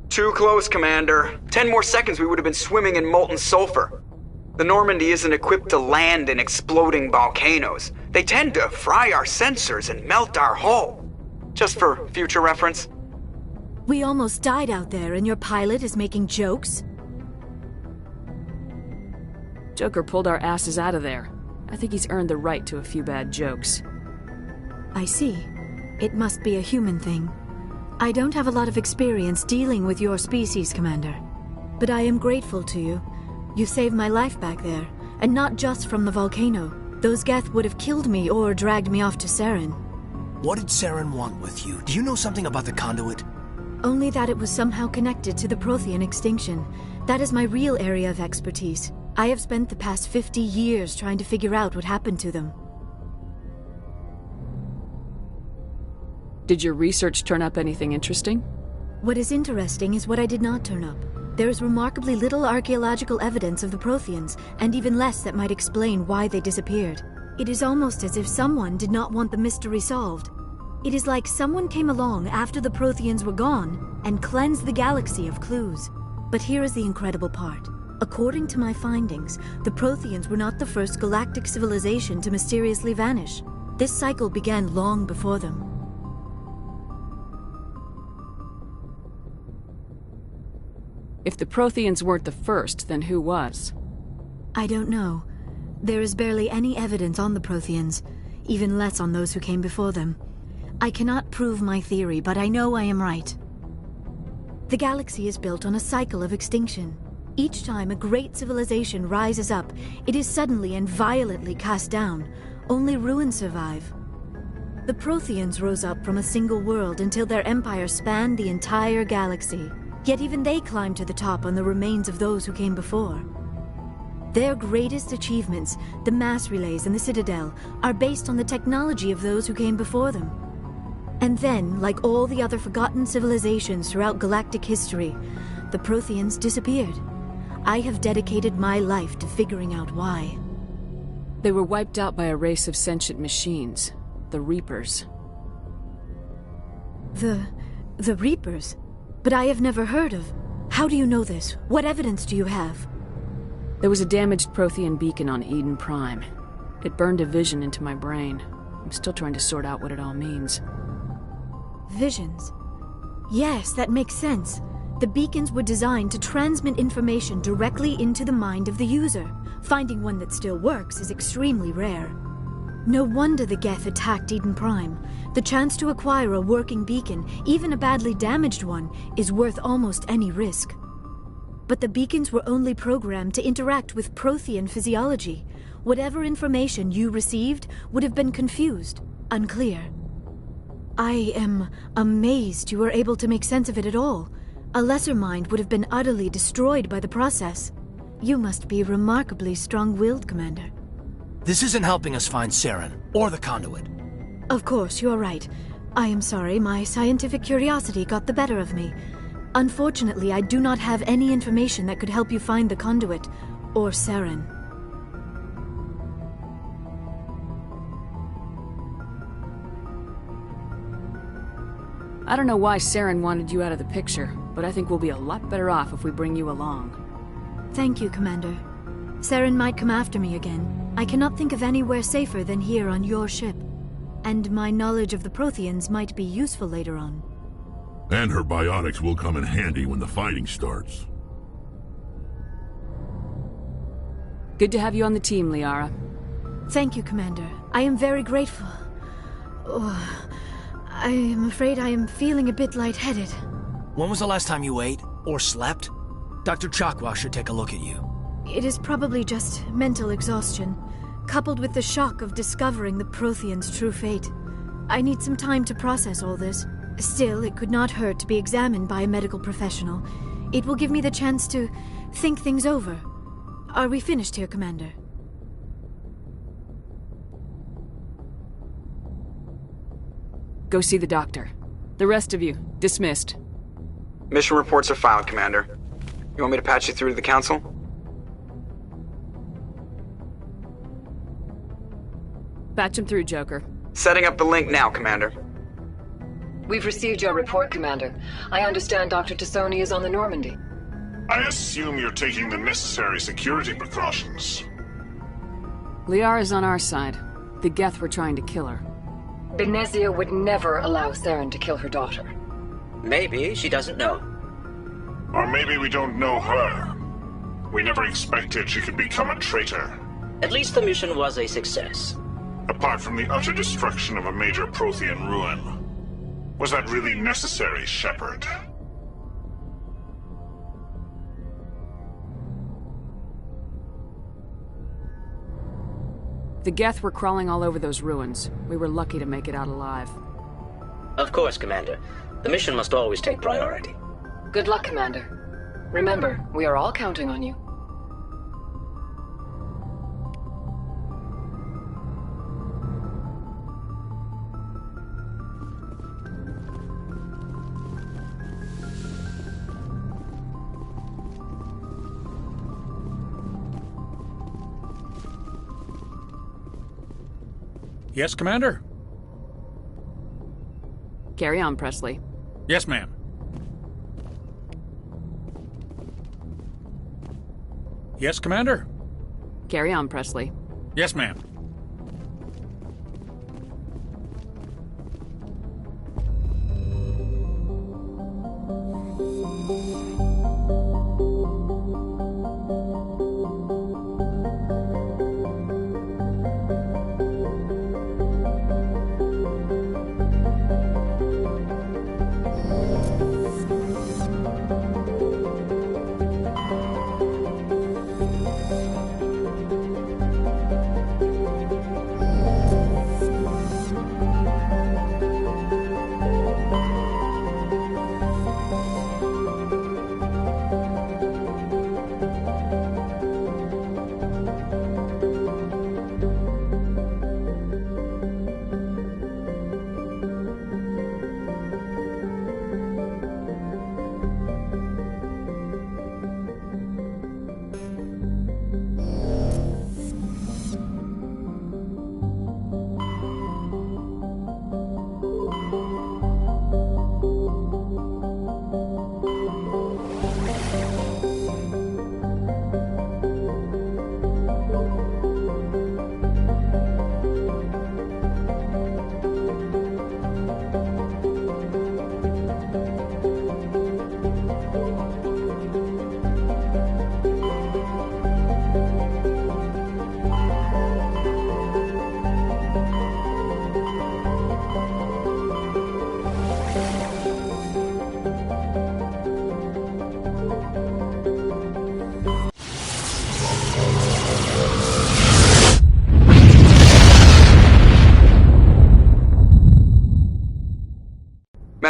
Too close, Commander. 10 more seconds we would have been swimming in molten sulfur. The Normandy isn't equipped to land in exploding volcanoes. They tend to fry our sensors and melt our hull. Just for future reference. We almost died out there, and your pilot is making jokes? Joker pulled our asses out of there. I think he's earned the right to a few bad jokes. I see. It must be a human thing. I don't have a lot of experience dealing with your species, Commander. But I am grateful to you. You saved my life back there, and not just from the volcano. Those Geth would have killed me or dragged me off to Saren. What did Saren want with you? Do you know something about the conduit? Only that it was somehow connected to the Prothean extinction. That is my real area of expertise. I have spent the past 50 years trying to figure out what happened to them. Did your research turn up anything interesting? What is interesting is what I did not turn up. There is remarkably little archaeological evidence of the Protheans, and even less that might explain why they disappeared. It is almost as if someone did not want the mystery solved. It is like someone came along after the Protheans were gone and cleansed the galaxy of clues. But here is the incredible part. According to my findings, the Protheans were not the first galactic civilization to mysteriously vanish. This cycle began long before them. If the Protheans weren't the first, then who was? I don't know. There is barely any evidence on the Protheans, even less on those who came before them. I cannot prove my theory, but I know I am right. The galaxy is built on a cycle of extinction. Each time a great civilization rises up, it is suddenly and violently cast down. Only ruins survive. The Protheans rose up from a single world until their empire spanned the entire galaxy. Yet even they climbed to the top on the remains of those who came before. Their greatest achievements, the mass relays and the Citadel, are based on the technology of those who came before them. And then, like all the other forgotten civilizations throughout galactic history, the Protheans disappeared. I have dedicated my life to figuring out why. They were wiped out by a race of sentient machines, the Reapers. The Reapers? But I have never heard of. How do you know this? What evidence do you have? There was a damaged Prothean beacon on Eden Prime. It burned a vision into my brain. I'm still trying to sort out what it all means. Visions. Yes, that makes sense. The beacons were designed to transmit information directly into the mind of the user. Finding one that still works is extremely rare. No wonder the Geth attacked Eden Prime. The chance to acquire a working beacon, even a badly damaged one, is worth almost any risk. But the beacons were only programmed to interact with Prothean physiology. Whatever information you received would have been confused, unclear. I am amazed you were able to make sense of it at all. A lesser mind would have been utterly destroyed by the process. You must be remarkably strong-willed, Commander. This isn't helping us find Saren, or the conduit. Of course, you're right. I am sorry, my scientific curiosity got the better of me. Unfortunately, I do not have any information that could help you find the conduit, or Saren. I don't know why Saren wanted you out of the picture, but I think we'll be a lot better off if we bring you along. Thank you, Commander. Saren might come after me again. I cannot think of anywhere safer than here on your ship. And my knowledge of the Protheans might be useful later on. And her biotics will come in handy when the fighting starts. Good to have you on the team, Liara. Thank you, Commander. I am very grateful. Oh, I am afraid I am feeling a bit lightheaded. When was the last time you ate, or slept? Dr. Chakwa should take a look at you. It is probably just mental exhaustion, coupled with the shock of discovering the Protheans' true fate. I need some time to process all this. Still, it could not hurt to be examined by a medical professional. It will give me the chance to think things over. Are we finished here, Commander? Go see the doctor. The rest of you, dismissed. Mission reports are filed, Commander. You want me to patch you through to the Council? Patch him through, Joker. Setting up the link now, Commander. We've received your report, Commander. I understand Dr. Tassoni is on the Normandy. I assume you're taking the necessary security precautions. Liara's on our side. The Geth were trying to kill her. Benezia would never allow Saren to kill her daughter. Maybe she doesn't know. Or maybe we don't know her. We never expected she could become a traitor. At least the mission was a success. Apart from the utter destruction of a major Prothean ruin. Was that really necessary, Shepard? The Geth were crawling all over those ruins. We were lucky to make it out alive. Of course, Commander. The mission must always take priority. Good luck, Commander. Remember, we are all counting on you. Yes, Commander? Carry on, Presley. Yes, ma'am. Yes, Commander? Carry on, Presley. Yes, ma'am.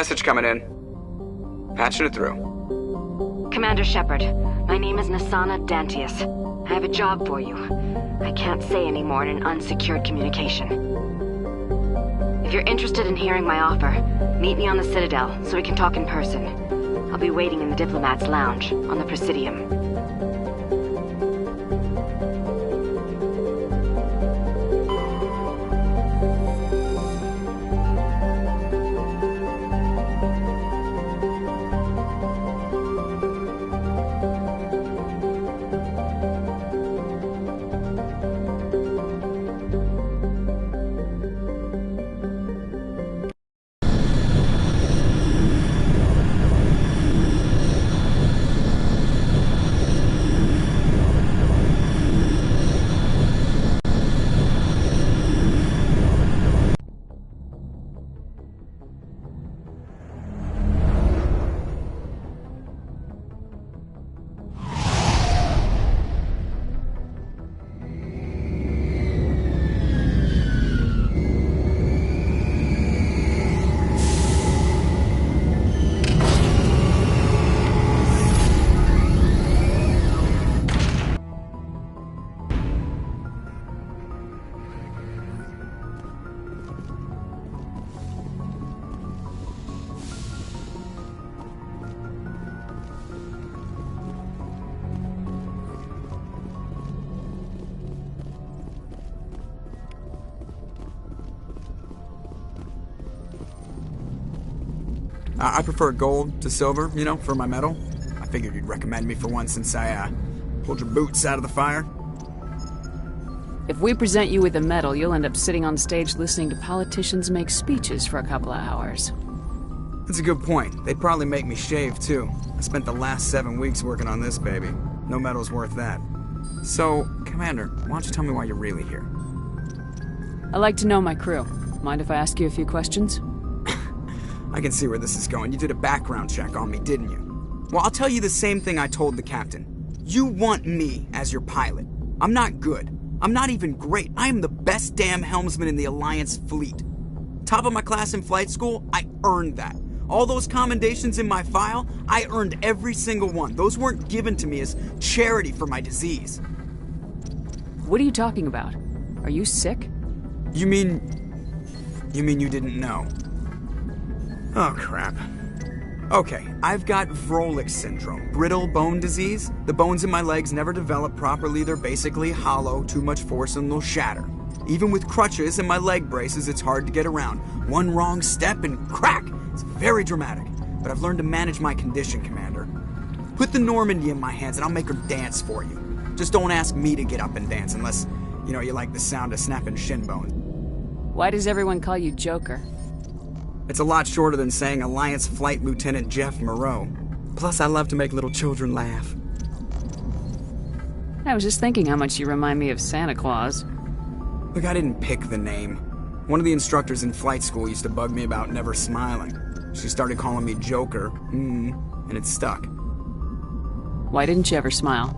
Message coming in. Patching it through. Commander Shepard, my name is Nasana Dantius. I have a job for you. I can't say any more in an unsecured communication. If you're interested in hearing my offer, meet me on the Citadel so we can talk in person. I'll be waiting in the Diplomat's Lounge on the Presidium. I prefer gold to silver, you know, for my medal. I figured you'd recommend me for one since I, pulled your boots out of the fire. If we present you with a medal, you'll end up sitting on stage listening to politicians make speeches for a couple of hours. That's a good point. They'd probably make me shave, too. I spent the last 7 weeks working on this baby. No medal's worth that. So, Commander, why don't you tell me why you're really here? I like to know my crew. Mind if I ask you a few questions? I can see where this is going. You did a background check on me, didn't you? Well, I'll tell you the same thing I told the captain. You want me as your pilot. I'm not good. I'm not even great. I am the best damn helmsman in the Alliance fleet. Top of my class in flight school, I earned that. All those commendations in my file, I earned every single one. Those weren't given to me as charity for my disease. What are you talking about? Are you sick? You mean you didn't know? Oh, crap. Okay, I've got Vrolich syndrome, brittle bone disease. The bones in my legs never develop properly. They're basically hollow, too much force and they'll shatter. Even with crutches and my leg braces, it's hard to get around. One wrong step and crack! It's very dramatic. But I've learned to manage my condition, Commander. Put the Normandy in my hands and I'll make her dance for you. Just don't ask me to get up and dance unless, you know, you like the sound of snapping shin bones. Why does everyone call you Joker? It's a lot shorter than saying Alliance Flight Lieutenant Jeff Moreau. Plus, I love to make little children laugh. I was just thinking how much you remind me of Santa Claus. Look, I didn't pick the name. One of the instructors in flight school used to bug me about never smiling. She started calling me Joker, and it stuck. Why didn't you ever smile?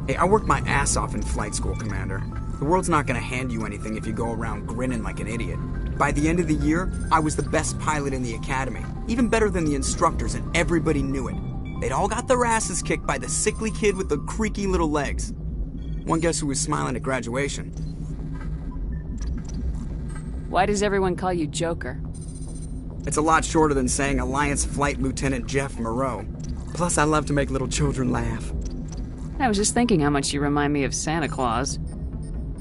Hey, I worked my ass off in flight school, Commander. The world's not gonna hand you anything if you go around grinning like an idiot. By the end of the year, I was the best pilot in the academy. Even better than the instructors, and everybody knew it. They'd all got their asses kicked by the sickly kid with the creaky little legs. One guess who was smiling at graduation? Why does everyone call you Joker? It's a lot shorter than saying Alliance Flight Lieutenant Jeff Moreau. Plus, I love to make little children laugh. I was just thinking how much you remind me of Santa Claus.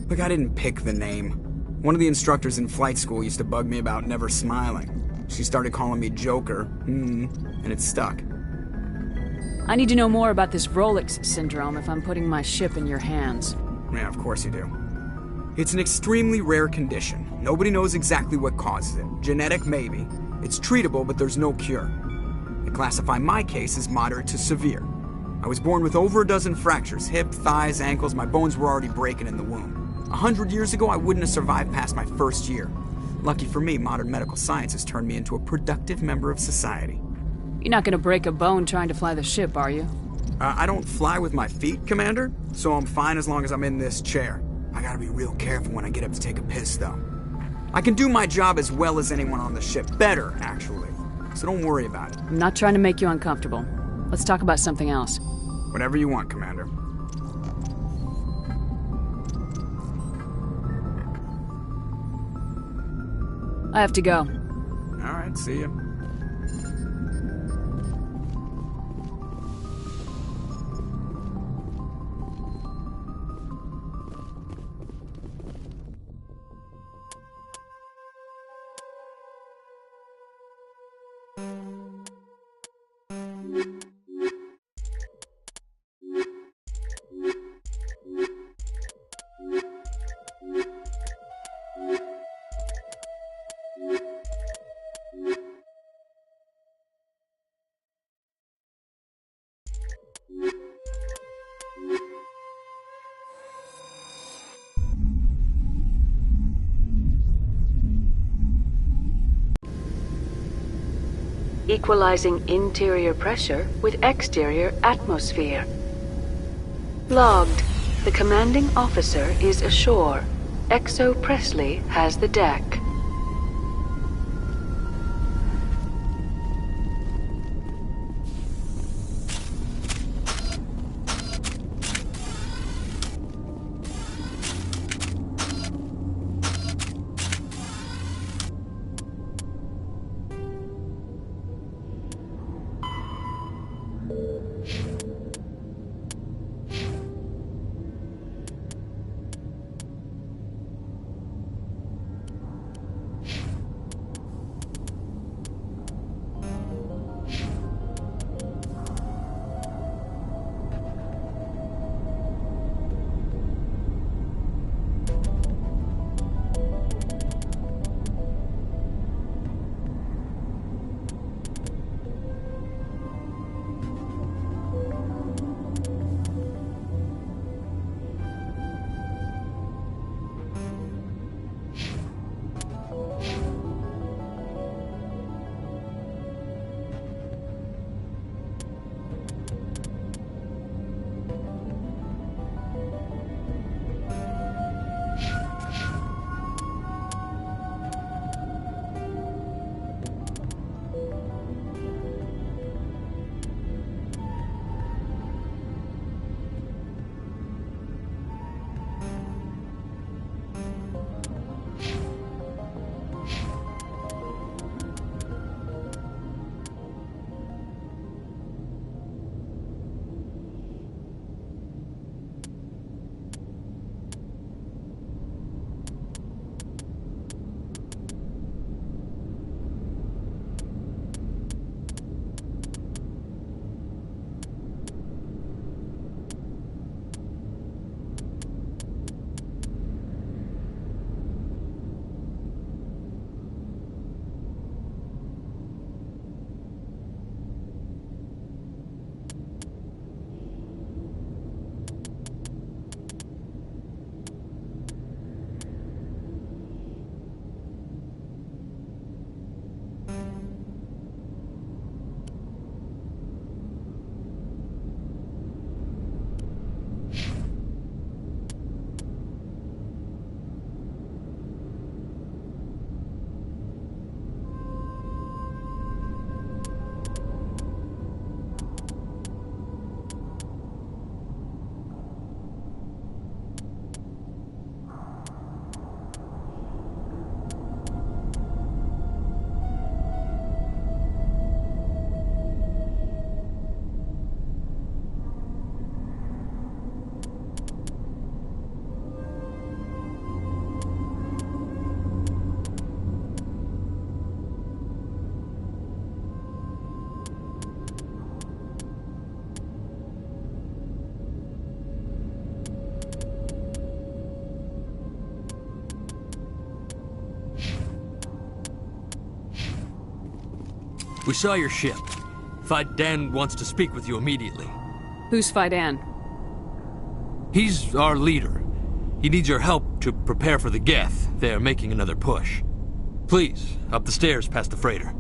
Look, I didn't pick the name. One of the instructors in flight school used to bug me about never smiling. She started calling me Joker, and it stuck. I need to know more about this Vrolich syndrome if I'm putting my ship in your hands. Yeah, of course you do. It's an extremely rare condition. Nobody knows exactly what causes it. Genetic, maybe. It's treatable, but there's no cure. They classify my case as moderate to severe. I was born with over a dozen fractures, hip, thighs, ankles. My bones were already breaking in the womb. 100 years ago, I wouldn't have survived past my first year. Lucky for me, modern medical science has turned me into a productive member of society. You're not gonna break a bone trying to fly the ship, are you? I don't fly with my feet, Commander, so I'm fine as long as I'm in this chair. I gotta be real careful when I get up to take a piss, though. I can do my job as well as anyone on the ship. Better, actually. So don't worry about it. I'm not trying to make you uncomfortable. Let's talk about something else. Whatever you want, Commander. I have to go. All right, see ya. Equalizing interior pressure with exterior atmosphere. Logged. The commanding officer is ashore. Exo Presley has the deck. We saw your ship. Fidan wants to speak with you immediately. Who's Fidan? He's our leader. He needs your help to prepare for the Geth. They're making another push. Please, up the stairs past the freighter.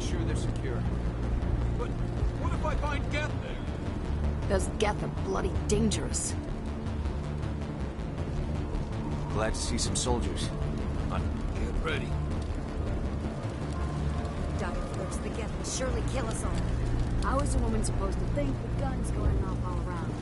sure they're secure. But what if I find Geth there? Those Geth are bloody dangerous. Glad to see some soldiers. Get ready. Dr. Brooks, the Geth will surely kill us all. How is a woman supposed to think with guns going off all around?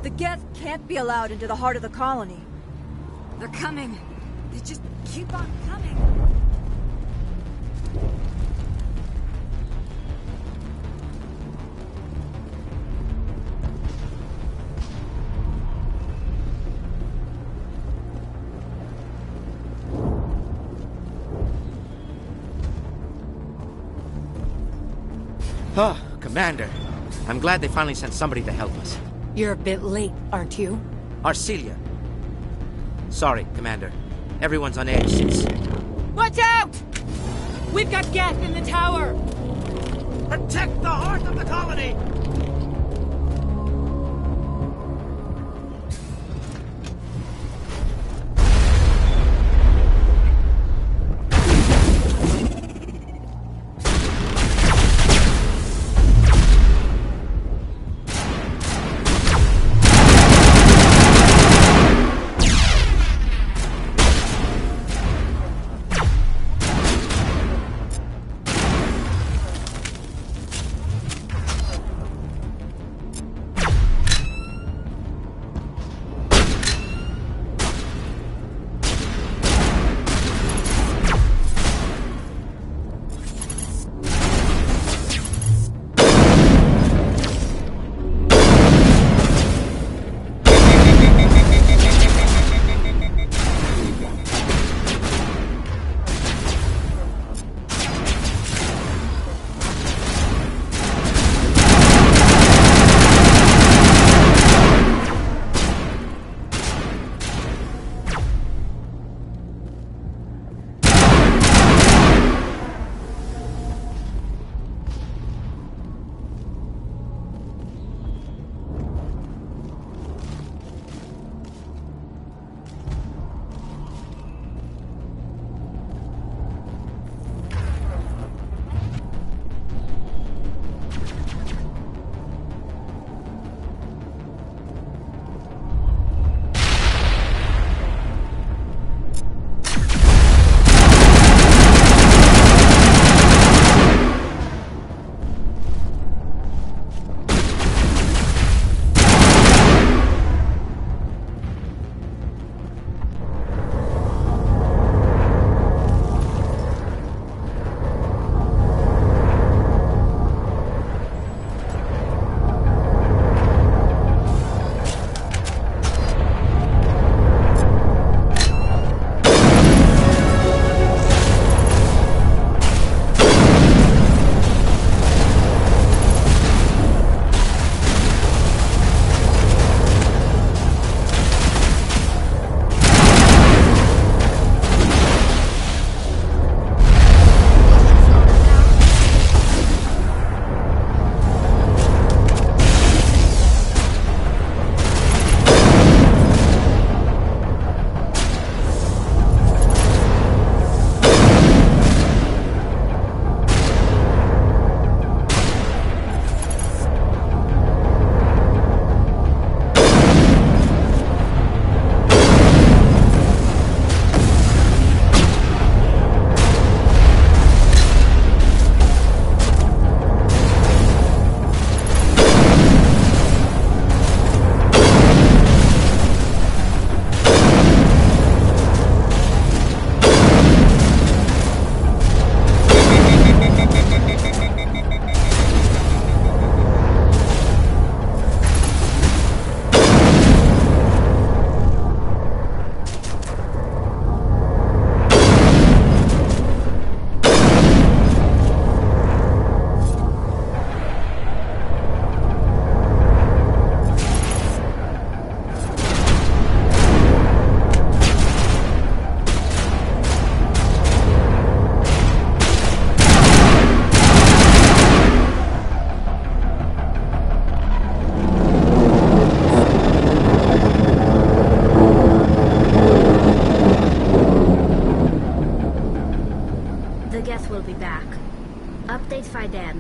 The Geth can't be allowed into the heart of the colony. They're coming. They just keep on coming. Oh, Commander. I'm glad they finally sent somebody to help us. You're a bit late, aren't you? Arcelia. Sorry, Commander. Everyone's on edge since... Watch out! We've got Geth in the tower! Protect the heart of the colony!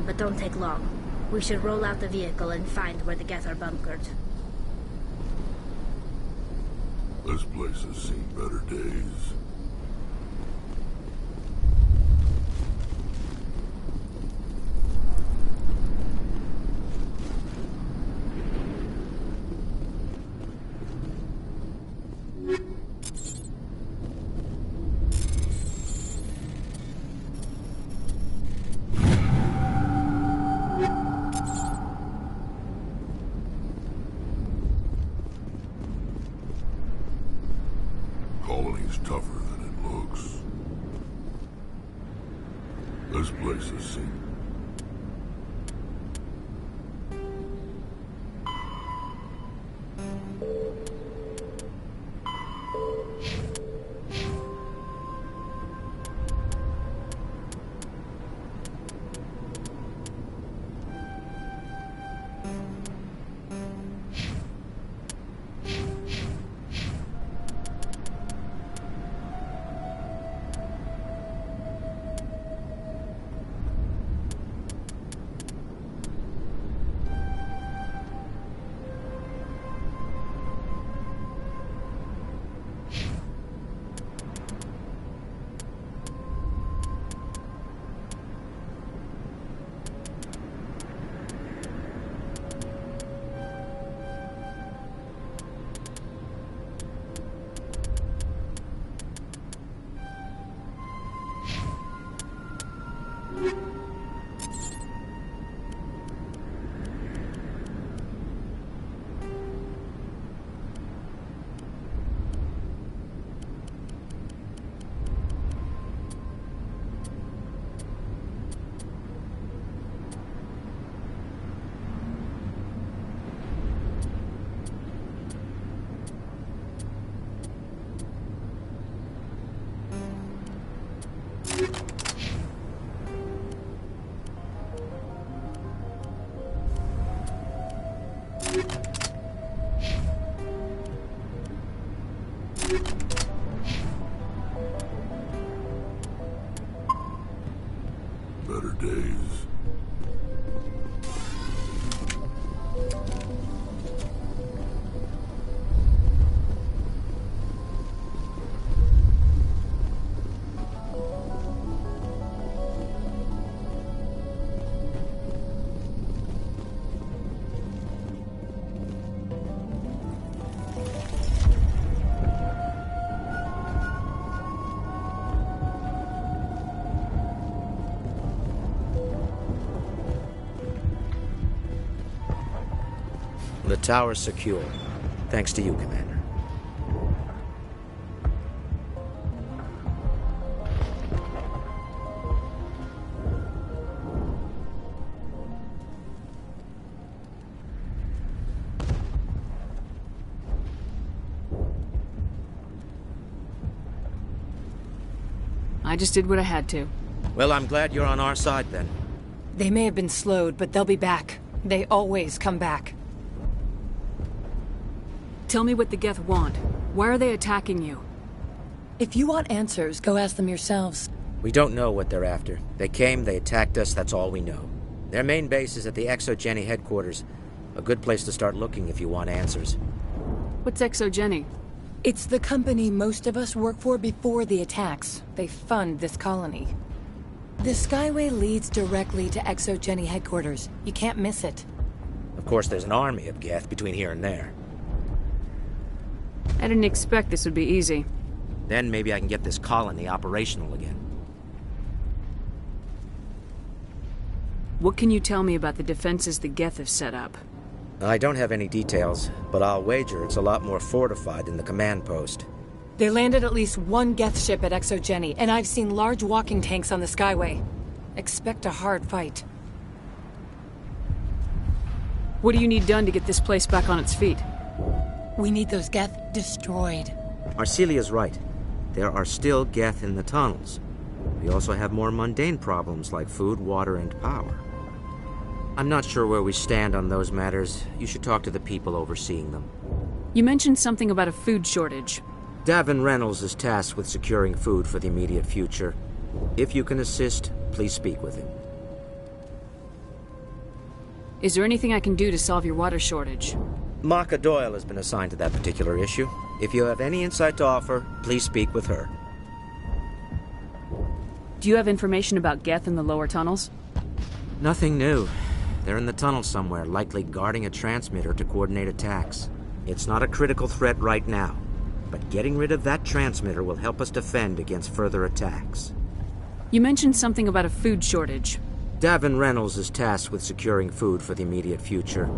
But don't take long. We should roll out the vehicle and find where the Geth are bunkered. This place has seen better days. Colony's tougher than it looks. This place has seen... Better days. The tower's secure. Thanks to you, Commander. I just did what I had to. Well, I'm glad you're on our side, then. They may have been slowed, but they'll be back. They always come back. Tell me what the Geth want. Why are they attacking you? If you want answers, go ask them yourselves. We don't know what they're after. They came, they attacked us, that's all we know. Their main base is at the ExoGeni headquarters. A good place to start looking if you want answers. What's ExoGeni? It's the company most of us work for before the attacks. They fund this colony. The Skyway leads directly to ExoGeni headquarters. You can't miss it. Of course, there's an army of Geth between here and there. I didn't expect this would be easy. Then maybe I can get this colony operational again. What can you tell me about the defenses the Geth have set up? I don't have any details, but I'll wager it's a lot more fortified than the command post. They landed at least one Geth ship at ExoGeni, and I've seen large walking tanks on the Skyway. Expect a hard fight. What do you need done to get this place back on its feet? We need those Geth destroyed. Arcelia's right. There are still Geth in the tunnels. We also have more mundane problems like food, water, and power. I'm not sure where we stand on those matters. You should talk to the people overseeing them. You mentioned something about a food shortage. Davin Reynolds is tasked with securing food for the immediate future. If you can assist, please speak with him. Is there anything I can do to solve your water shortage? Maka Doyle has been assigned to that particular issue. If you have any insight to offer, please speak with her. Do you have information about Geth in the lower tunnels? Nothing new. They're in the tunnel somewhere, likely guarding a transmitter to coordinate attacks. It's not a critical threat right now, but getting rid of that transmitter will help us defend against further attacks. You mentioned something about a food shortage. Davin Reynolds is tasked with securing food for the immediate future.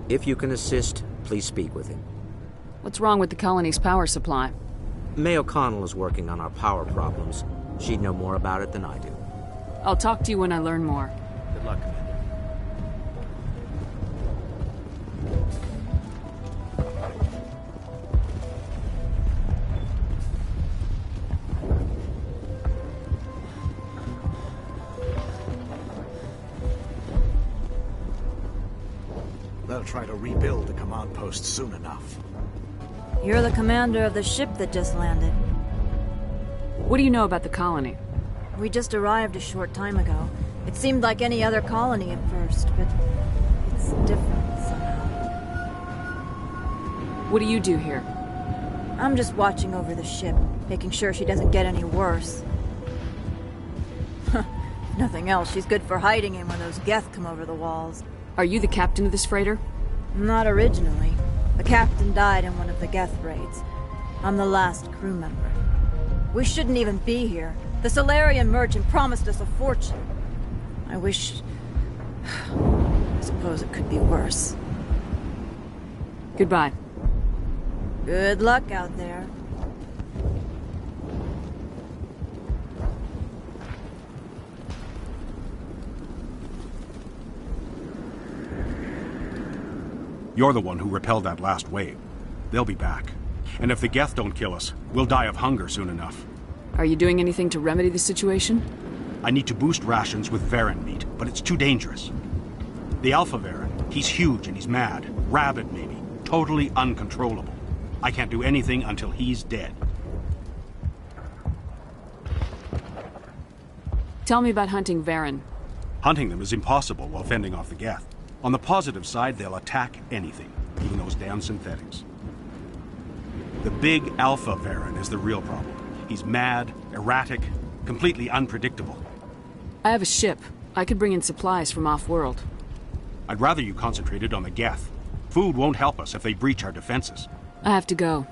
If you can assist, please speak with him. What's wrong with the colony's power supply? May O'Connell is working on our power problems. She'd know more about it than I do. I'll talk to you when I learn more. Good luck, Commander. They'll try to rebuild the command post soon enough. You're the commander of the ship that just landed. What do you know about the colony? We just arrived a short time ago. It seemed like any other colony at first, but it's different somehow. What do you do here? I'm just watching over the ship, making sure she doesn't get any worse. Nothing else, she's good for hiding in when those Geth come over the walls. Are you the captain of this freighter? Not originally. The captain died in one of the Geth raids. I'm the last crew member. We shouldn't even be here. The Solarian merchant promised us a fortune. I wish... I suppose it could be worse. Goodbye. Good luck out there. You're the one who repelled that last wave. They'll be back. And if the Geth don't kill us, we'll die of hunger soon enough. Are you doing anything to remedy the situation? I need to boost rations with Varen meat, but it's too dangerous. The Alpha Varen, he's huge and he's mad. Rabid, maybe. Totally uncontrollable. I can't do anything until he's dead. Tell me about hunting Varen. Hunting them is impossible while fending off the Geth. On the positive side, they'll attack anything, even those damn synthetics. The big Alpha Varen is the real problem. He's mad, erratic, completely unpredictable. I have a ship. I could bring in supplies from off-world. I'd rather you concentrated on the Geth. Food won't help us if they breach our defenses. I have to go.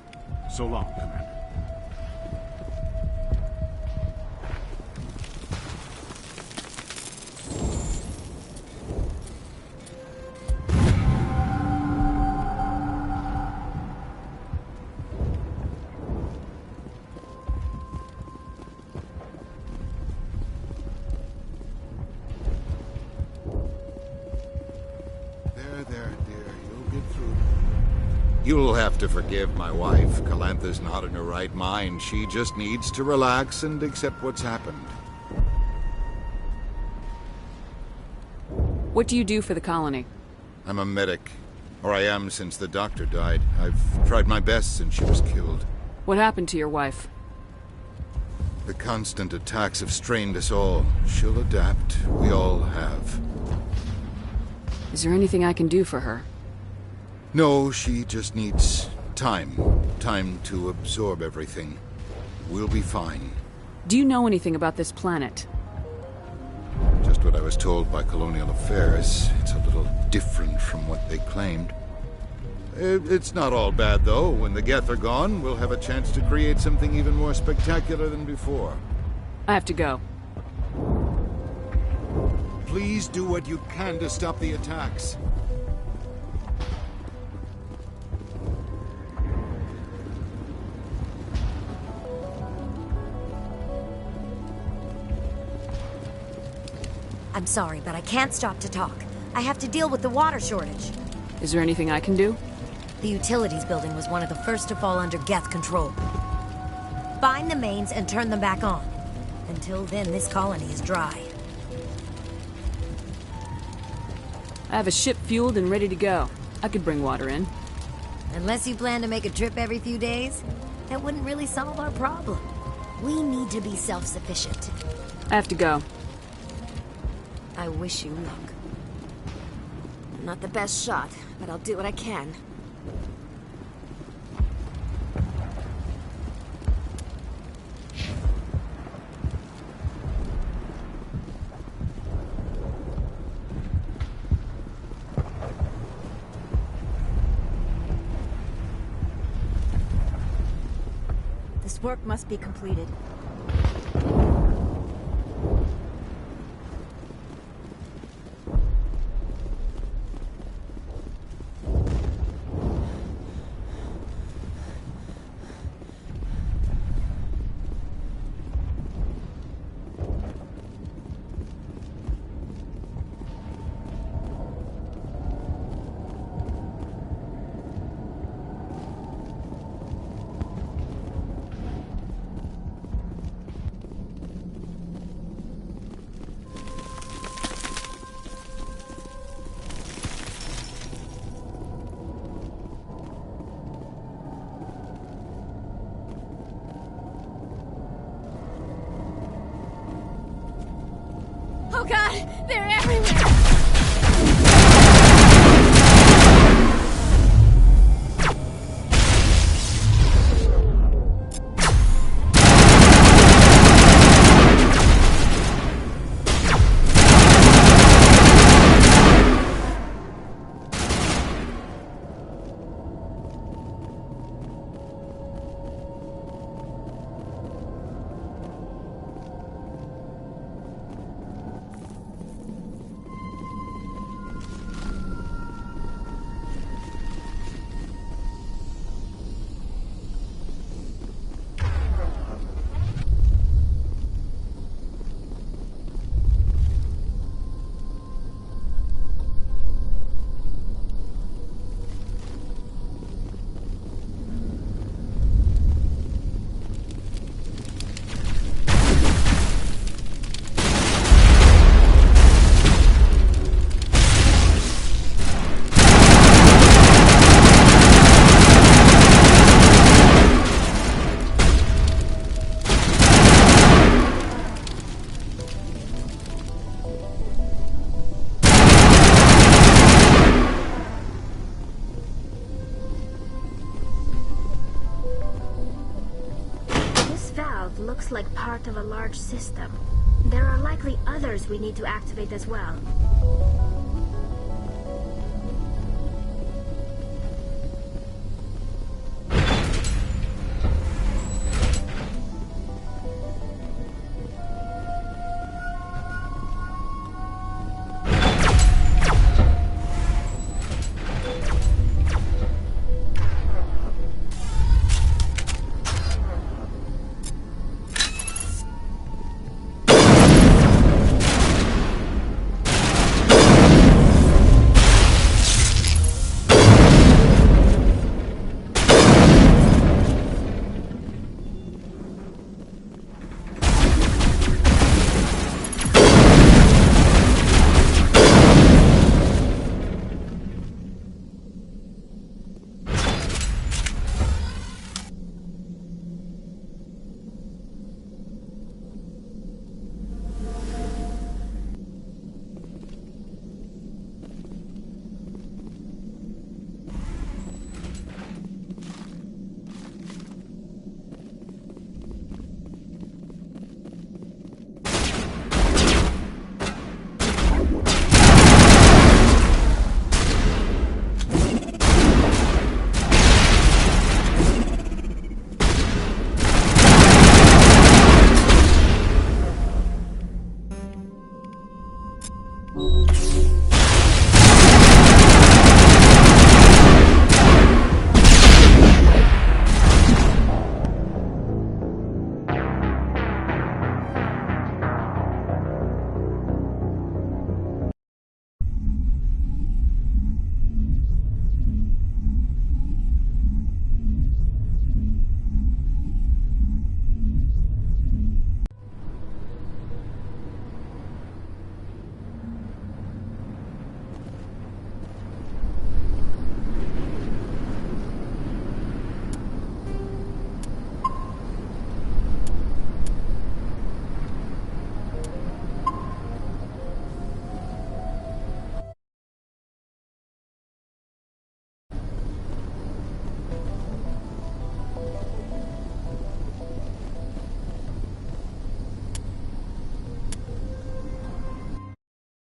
So long, Commander. You'll have to forgive my wife. Calantha's not in her right mind. She just needs to relax and accept what's happened. What do you do for the colony? I'm a medic. Or I am since the doctor died. I've tried my best since she was killed. What happened to your wife? The constant attacks have strained us all. She'll adapt. We all have. Is there anything I can do for her? No, she just needs time. Time to absorb everything. We'll be fine. Do you know anything about this planet? Just what I was told by Colonial Affairs. It's a little different from what they claimed. It's not all bad, though. When the Geth are gone, we'll have a chance to create something even more spectacular than before. I have to go. Please do what you can to stop the attacks. I'm sorry, but I can't stop to talk. I have to deal with the water shortage. Is there anything I can do? The utilities building was one of the first to fall under Geth control. Find the mains and turn them back on. Until then, this colony is dry. I have a ship fueled and ready to go. I could bring water in. Unless you plan to make a trip every few days, that wouldn't really solve our problem. We need to be self-sufficient. I have to go. I wish you luck. I'm not the best shot, but I'll do what I can. This work must be completed. Oh god, they're everywhere! of a large system. There are likely others we need to activate as well.